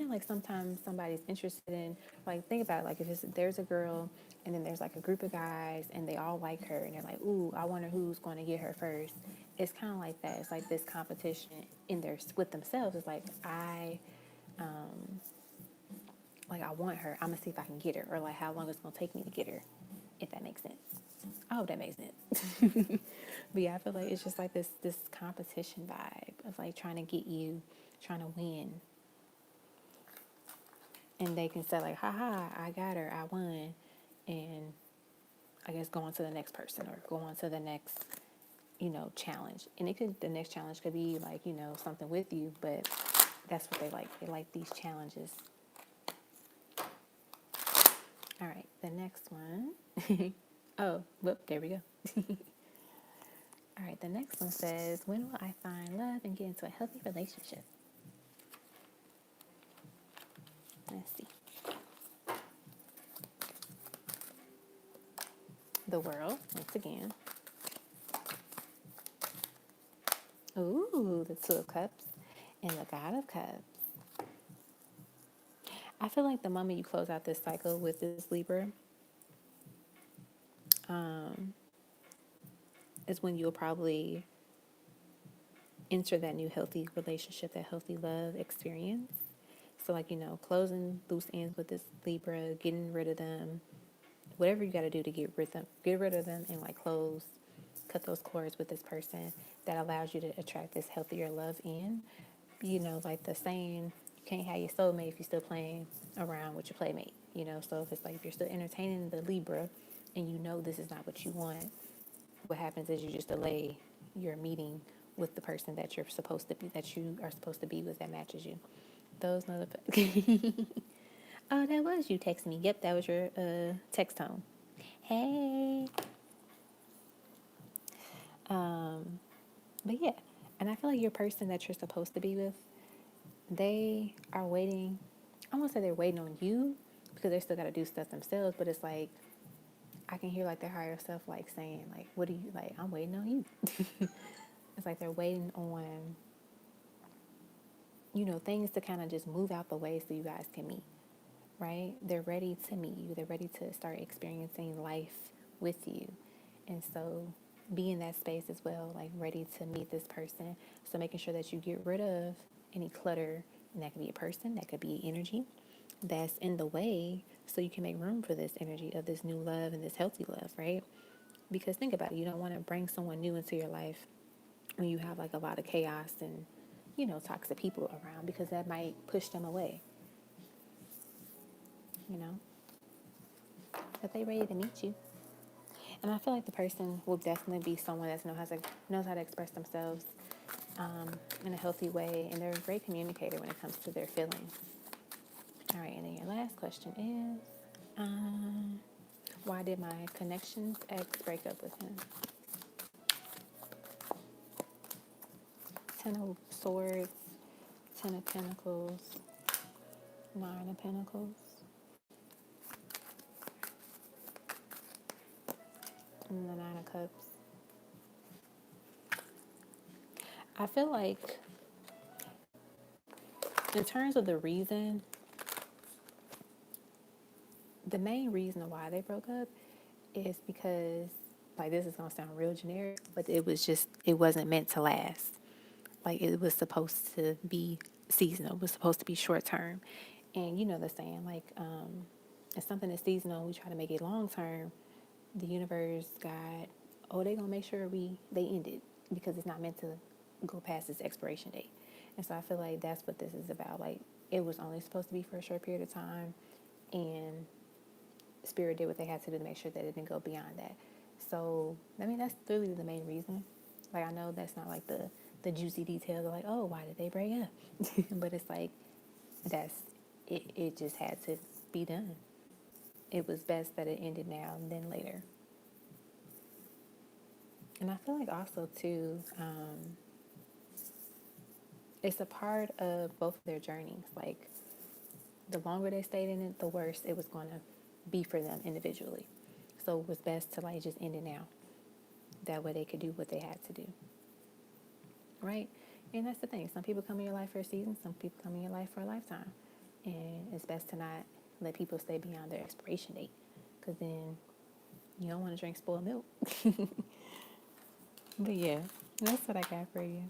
like sometimes somebody's interested in, like, think about it, like if there's a girl and then there's like a group of guys and they all like her and they're like, ooh, I wonder who's going to get her first. It's kind of like that. It's like this competition in their with themselves. It's like I want her. I'm gonna see if I can get her, or like how long it's gonna take me to get her, if that makes sense. I hope that makes sense. But yeah, I feel like it's just like this competition vibe of like trying to get you, trying to win. And they can say like, haha, I got her, I won, and I guess go on to the next person or go on to the next, challenge. And the next challenge could be like, something with you, but that's what they like. They like these challenges. All right, the next one. Oh, whoop, there we go. All right, the next one says, when will I find love and get into a healthy relationship? Let's see. The World, once again. Ooh, the Two of Cups and the God of Cups. I feel like the moment you close out this cycle with this Libra, is when you'll probably enter that new healthy relationship, that healthy love experience. So like, closing loose ends with this Libra, getting rid of them, whatever you got to do to get rid of them and like cut those cords with this person that allows you to attract this healthier love in. Like the saying, you can't have your soulmate if you're still playing around with your playmate, So if it's like, if you're still entertaining the Libra and this is not what you want, what happens is you just delay your meeting with the person that you are supposed to be with that matches you. Those notifications. Oh, that was you texting me. Yep, that was your text tone. Hey. But yeah, and I feel like your person that you're supposed to be with, they are waiting. I won't say they're waiting on you because they still got to do stuff themselves. But it's like I can hear like their higher self like saying like, "What do you like? I'm waiting on you." It's like they're waiting on things to kind of just move out the way so you guys can meet. Right? They're ready to meet you. They're ready to start experiencing life with you. And so be in that space as well, like ready to meet this person. So making sure that you get rid of any clutter, and that could be a person, that could be energy that's in the way, so you can make room for this energy of this new love and this healthy love, right? Because think about it, you don't want to bring someone new into your life when you have like a lot of chaos and, toxic people around, because that might push them away, you know? But they ready to meet you. And I feel like the person will definitely be someone that knows how to express themselves in a healthy way, and they're a great communicator when it comes to their feelings. All right, and then your last question is, why did my connections ex break up with him? Ten of Swords, Ten of Pentacles, Nine of Pentacles, and the Nine of Cups. I feel like in terms of the reason, the main reason why they broke up is because, like, this is going to sound real generic, but it wasn't meant to last. Like, it was supposed to be seasonal. It was supposed to be short term. And you know the saying, like, if something is seasonal, we try to make it long term. The universe, God, they going to make sure they end it, because it's not meant to go past its expiration date. And so I feel like that's what this is about. Like, it was only supposed to be for a short period of time, and Spirit did what they had to do to make sure that it didn't go beyond that. So, I mean, that's literally the main reason. Like, I know that's not like the juicy details of like, oh, why did they break up? But it's like, it just had to be done. It was best that it ended now than later. And I feel like also too, it's a part of both of their journeys. Like, the longer they stayed in it, the worse it was going to be for them individually. So it was best to like just end it now. That way they could do what they had to do. Right? And that's the thing. Some people come in your life for a season. Some people come in your life for a lifetime. And it's best to not let people stay beyond their expiration date, because then you don't want to drink spoiled milk. But yeah, that's what I got for you.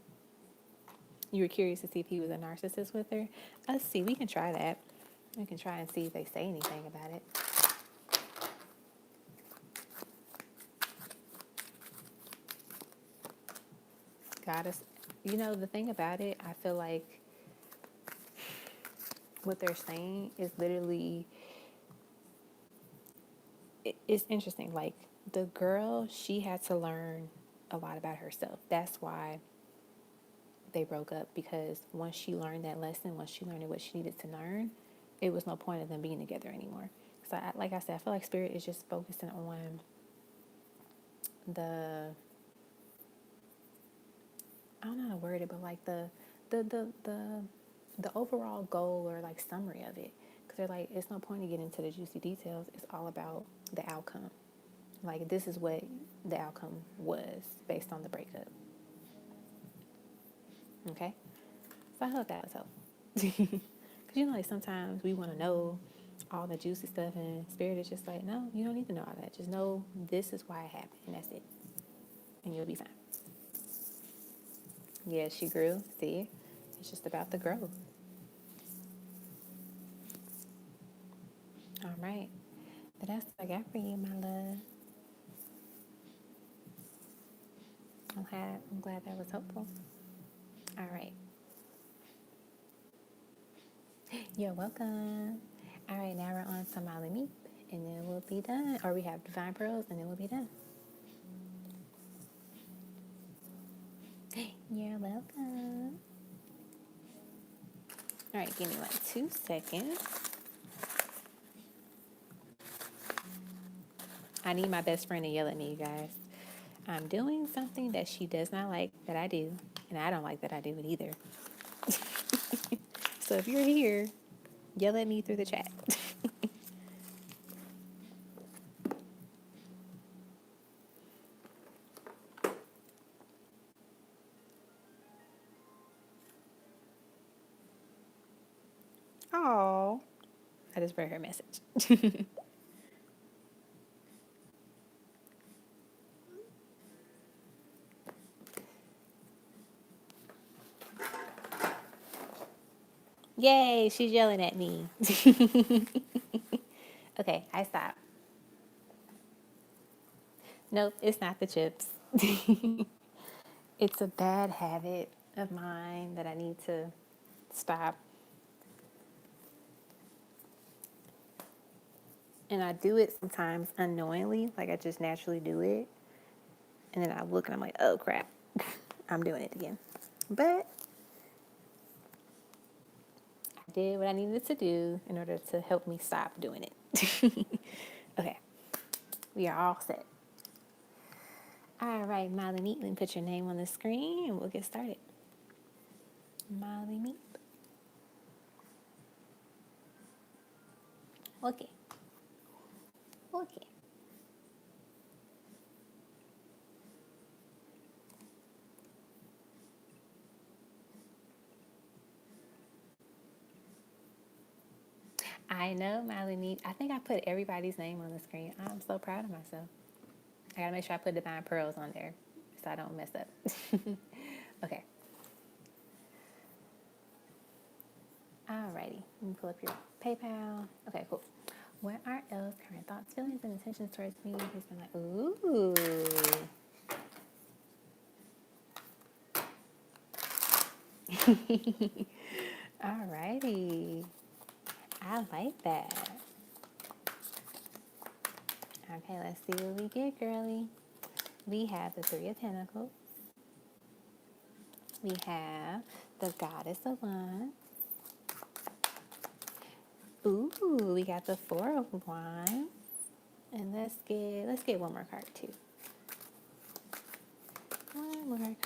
You were curious to see if he was a narcissist with her? Let's see. We can try that. We can try and see if they say anything about it. Goddess. The thing about it, I feel like what they're saying is literally, it's interesting. Like, the girl, she had to learn a lot about herself. That's why they broke up, because once she learned that lesson, once she learned what she needed to learn, it was no point of them being together anymore. So, like I said, I feel like Spirit is just focusing on I don't know how to word it, but like the overall goal, or like summary of it. Because they're like, it's no point to get into the juicy details. It's all about the outcome. Like, this is what the outcome was based on the breakup. Okay? So I hope that was helpful. Because, like, sometimes we want to know all the juicy stuff, and Spirit is just like, no, you don't need to know all that. Just know this is why it happened, and that's it. And you'll be fine. Yeah, she grew. See? It's just about the growth. All right. But that's what I got for you, my love. I'm glad that was helpful. All right. You're welcome. All right, now we're on Somali Meep, and then we'll be done. Or we have Divine Pearls, and then we'll be done. You're welcome. All right, give me like 2 seconds. I need my best friend to yell at me, you guys. I'm doing something that she does not like that I do, and I don't like that I do it either. So if you're here, yell at me through the chat. Oh, I just read her message. Yay, she's yelling at me. Okay, I stop. Nope, it's not the chips. It's a bad habit of mine that I need to stop. And I do it sometimes unknowingly, like I just naturally do it. And then I look and I'm like, oh crap, I'm doing it again. But I did what I needed to do in order to help me stop doing it. Okay, we are all set. All right, Molly Meatling, put your name on the screen and we'll get started. Molly Meat. Okay. Okay. I know, Molly Meat. I think I put everybody's name on the screen. I'm so proud of myself. I gotta make sure I put Divine Pearls on there so I don't mess up. Okay. Alrighty. Let me pull up your PayPal. Okay, cool. What are L's current thoughts, feelings, and intentions towards me? He's been like, ooh. Alrighty. I like that. Okay, let's see what we get, girly. We have the Three of Pentacles. We have the Goddess of Wands. Ooh, we got the Four of Wands. And let's get one more card too. One more card.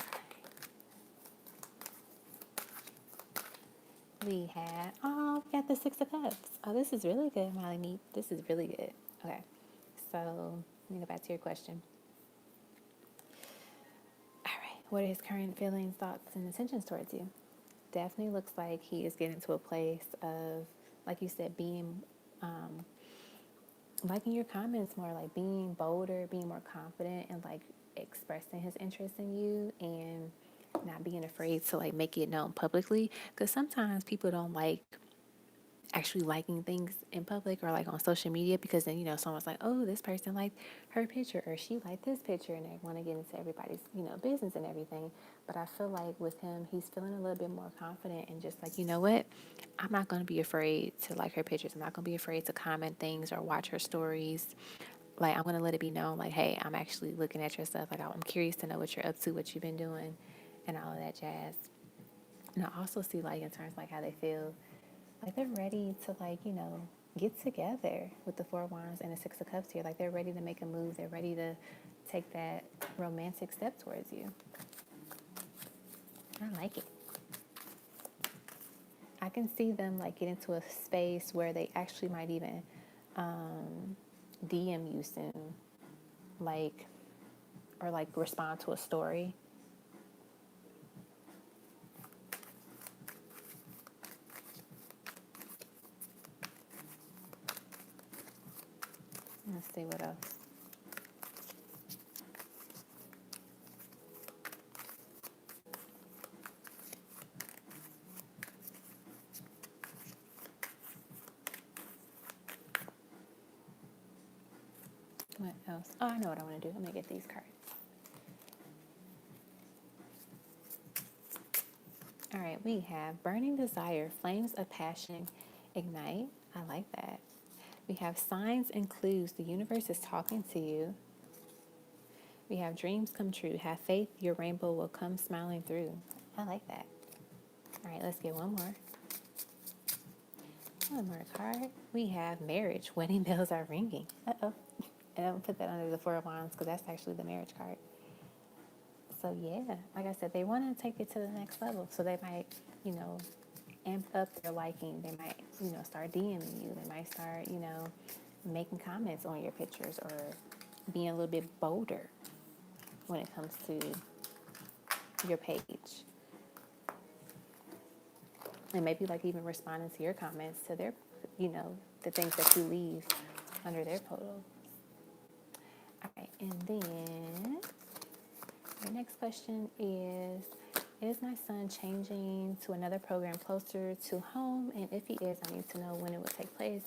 We got the Six of Cups. Oh, this is really good, Molly Meat. This is really good. Okay, so let me go back to your question. All right, what are his current feelings, thoughts, and intentions towards you? Definitely looks like he is getting to a place of, like you said, being, liking your comments more, like being bolder, being more confident, and like expressing his interest in you, and not being afraid to like make it known publicly. Because sometimes people don't like actually liking things in public or like on social media, because then someone's like, oh, this person liked her picture or she liked this picture, and they want to get into everybody's business and everything. But I feel like with him, he's feeling a little bit more confident and just like, you know what, I'm not going to be afraid to like her pictures. I'm not going to be afraid to comment things or watch her stories. Like, I'm going to let it be known, like, hey, I'm actually looking at your stuff. Like, I'm curious to know what you're up to, what you've been doing, and all of that jazz. And I also see, like, in terms of, like, how they feel, like, they're ready to, like, get together with the Four of Wands and the Six of Cups here. Like, they're ready to make a move. They're ready to take that romantic step towards you. I like it. I can see them, like, get into a space where they actually might even DM you soon. Like, or, like, respond to a story. Let's see what else. What else? Oh, I know what I want to do. I'm going to get these cards. All right, we have Burning Desire, Flames of Passion, Ignite. I like that. We have Signs and Clues. The universe is talking to you. We have Dreams Come True. Have faith. Your rainbow will come smiling through. I like that. All right, let's get one more. One more card. We have Marriage. Wedding bells are ringing. Uh-oh. And I'll put that under the Four of Wands because that's actually the marriage card. So, yeah, like I said, they want to take it to the next level. So they might, amp up their liking. They might, start DMing you. They might start, making comments on your pictures or being a little bit bolder when it comes to your page. And maybe like even responding to your comments to their, the things that you leave under their photos. All right, and then the next question is, Is my son changing to another program closer to home? And if he is, I need to know when it will take place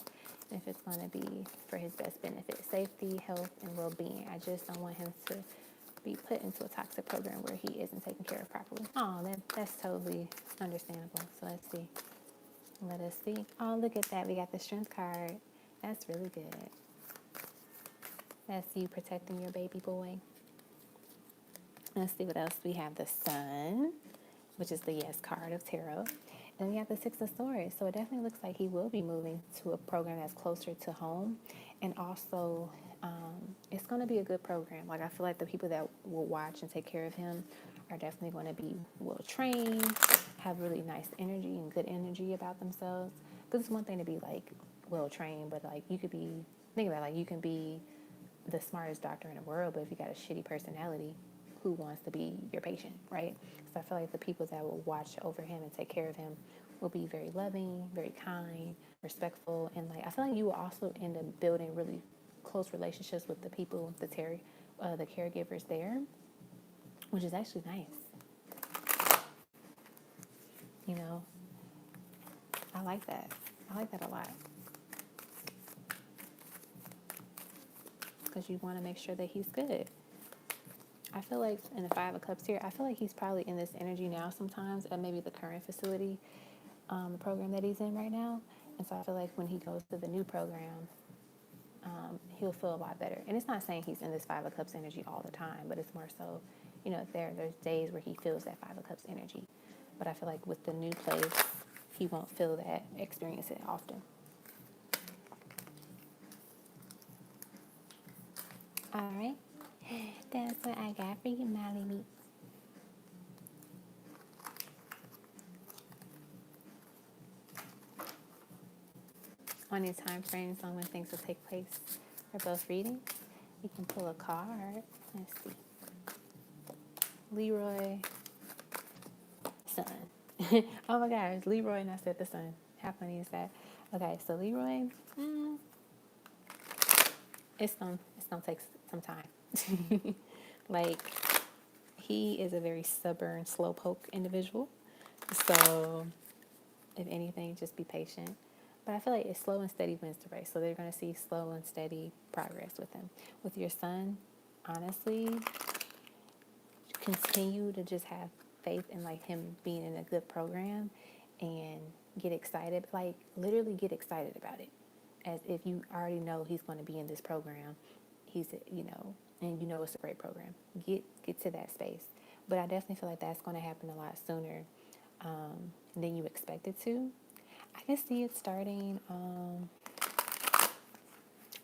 and if it's going to be for his best benefit, safety, health, and well-being. I just don't want him to be put into a toxic program where he isn't taken care of properly. Oh, that's totally understandable. So let's see. Let us see. Oh, look at that. We got the strength card. That's really good. That's you protecting your baby boy. Let's see what else. We have the Sun, which is the yes card of tarot. And we have the Six of Swords. So it definitely looks like he will be moving to a program that's closer to home. And also, it's going to be a good program. Like, I feel like the people that will watch and take care of him are definitely going to be well trained, have really nice energy and good energy about themselves. Because it's one thing to be like well trained, but like you could be, think about it, like you can be the smartest doctor in the world, but if you got a shitty personality, who wants to be your patient, right? So I feel like the people that will watch over him and take care of him will be very loving, very kind, respectful, and like I feel like you will also end up building really close relationships with the people, the caregivers there, which is actually nice. You know, I like that. I like that a lot. Because you want to make sure that he's good. I feel like in the Five of Cups here, I feel like he's probably in this energy now sometimes at maybe the current facility, the program that he's in right now. And so I feel like when he goes to the new program, he'll feel a lot better. And it's not saying he's in this Five of Cups energy all the time, but it's more so, you know, there's days where he feels that Five of Cups energy. But I feel like with the new place, he won't feel that, experience it often. All right. That's what I got for you, Molly Meat. On your time frames on when things will take place for both readings, you can pull a card. Let's see. Leroy, Sun. Oh my gosh, Leroy, and I said the Sun. How funny is that? Okay, so Leroy, it's gonna take some time. Like, he is a very stubborn, slowpoke individual. So, if anything, just be patient. But I feel like it's slow and steady wins the race. So they're going to see slow and steady progress with him. With your son, honestly, continue to just have faith in like him being in a good program and get excited. Like, literally get excited about it. As if you already know he's going to be in this program. He's, you know, and you know it's a great program. Get to that space. But I definitely feel like that's going to happen a lot sooner than you expect it to. I can see it starting,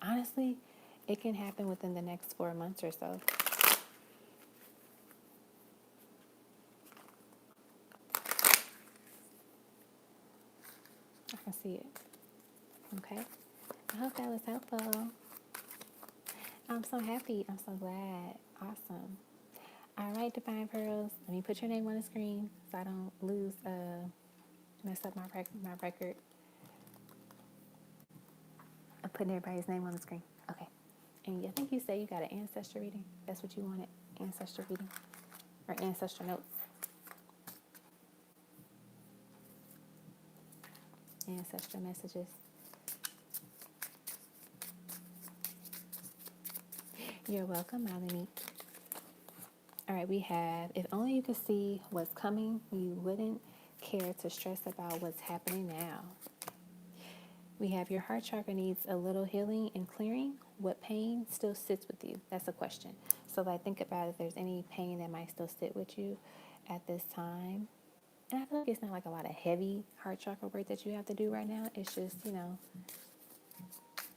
honestly, it can happen within the next 4 months or so. I can see it. Okay. I hope that was helpful. I'm so happy. I'm so glad. Awesome. All right, Divine Pearls. Let me put your name on the screen so I don't mess up my record. I'm putting everybody's name on the screen. Okay. And I think you said you got an ancestral reading. That's what you wanted, ancestral reading or ancestral notes. Ancestral messages. You're welcome, Melanie. All right, we have, if only you could see what's coming, you wouldn't care to stress about what's happening now. We have your heart chakra needs a little healing and clearing. What pain still sits with you? That's a question. So like, think about if there's any pain that might still sit with you at this time. And I feel like it's not like a lot of heavy heart chakra work that you have to do right now. It's just, you know,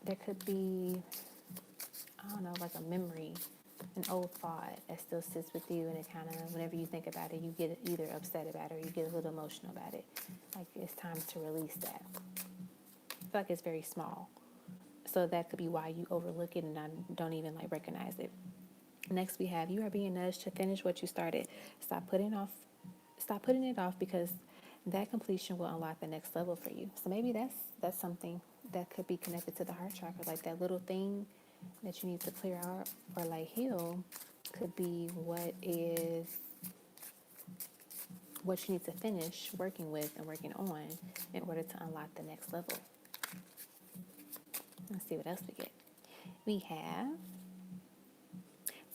there could be, I don't know, like a memory, an old thought that still sits with you, and it kind of, whenever you think about it, you get either upset about it or you get a little emotional about it. Like, it's time to release that. I feel like it's very small. So that could be why you overlook it and don't even like recognize it. Next we have, you are being nudged to finish what you started. Stop putting it off because that completion will unlock the next level for you. So maybe that's something that could be connected to the heart chakra, like that little thing that you need to clear out or like heal could be what is what you need to finish working with and working on in order to unlock the next level. Let's see what else we get. We have,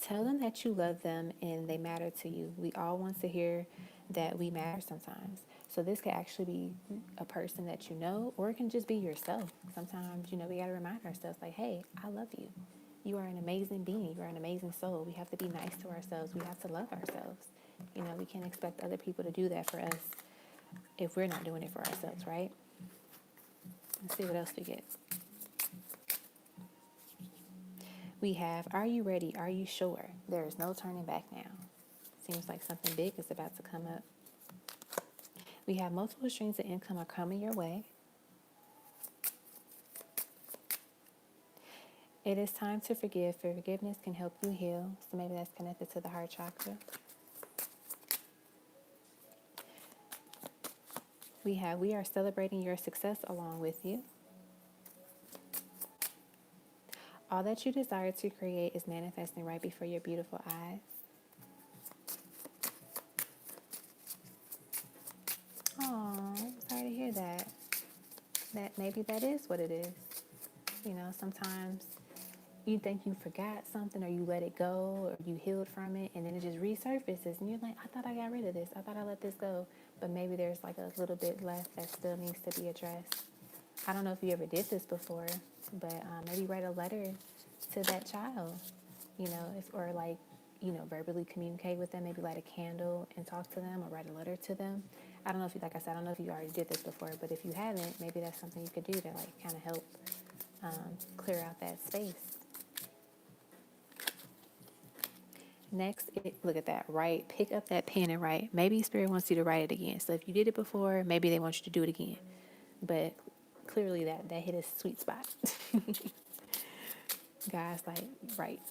tell them that you love them and they matter to you. We all want to hear that we matter sometimes. So this could actually be a person that you know, or it can just be yourself. Sometimes, we got to remind ourselves like, hey, I love you. You are an amazing being. You are an amazing soul. We have to be nice to ourselves. We have to love ourselves. We can't expect other people to do that for us if we're not doing it for ourselves, right? Let's see what else we get. We have, are you ready? Are you sure? There is no turning back now. Seems like something big is about to come up. We have multiple streams of income are coming your way. It is time to forgive. Forgiveness can help you heal. So maybe that's connected to the heart chakra. We are celebrating your success along with you. All that you desire to create is manifesting right before your beautiful eyes. Oh, I'm sorry to hear that. That maybe that is what it is. Sometimes you think you forgot something or you let it go or you healed from it and then it just resurfaces and you're like, I thought I got rid of this. I thought I let this go. But maybe there's like a little bit left that still needs to be addressed. I don't know if you ever did this before, but maybe write a letter to that child, verbally communicate with them, maybe light a candle and talk to them or write a letter to them. I don't know if you, like I said, I don't know if you already did this before, but if you haven't, maybe that's something you could do to like kind of help clear out that space. Next, look at that, write, pick up that pen and write. Maybe Spirit wants you to write it again. So if you did it before, maybe they want you to do it again. But clearly that hit a sweet spot. Guys, like, right.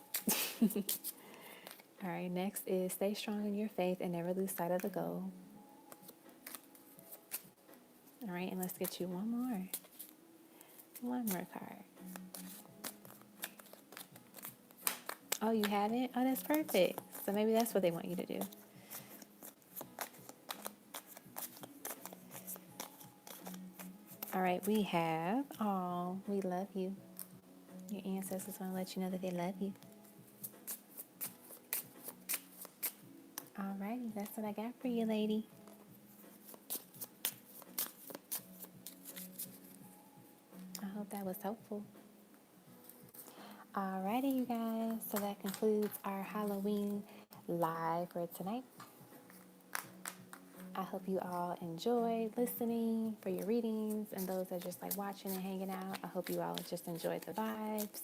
All right, next is stay strong in your faith and never lose sight of the goal. All right, and let's get you one more card. Oh, you haven't? Oh, that's perfect. So maybe that's what they want you to do. All right, we have, oh, we love you. Your ancestors want to let you know that they love you. All righty, that's what I got for you, lady. I hope that was helpful. Alrighty, you guys. So that concludes our Halloween live for tonight. I hope you all enjoyed listening for your readings, and those that are just like watching and hanging out. I hope you all just enjoyed the vibes.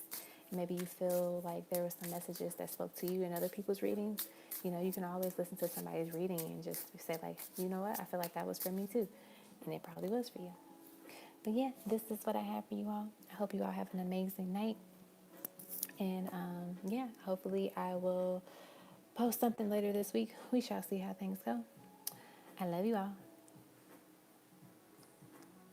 Maybe you feel like there were some messages that spoke to you in other people's readings. You can always listen to somebody's reading and just say like, you know what? I feel like that was for me too. And it probably was for you. But yeah, this is what I have for you all. I hope you all have an amazing night. And hopefully I will post something later this week. We shall see how things go. I love you all.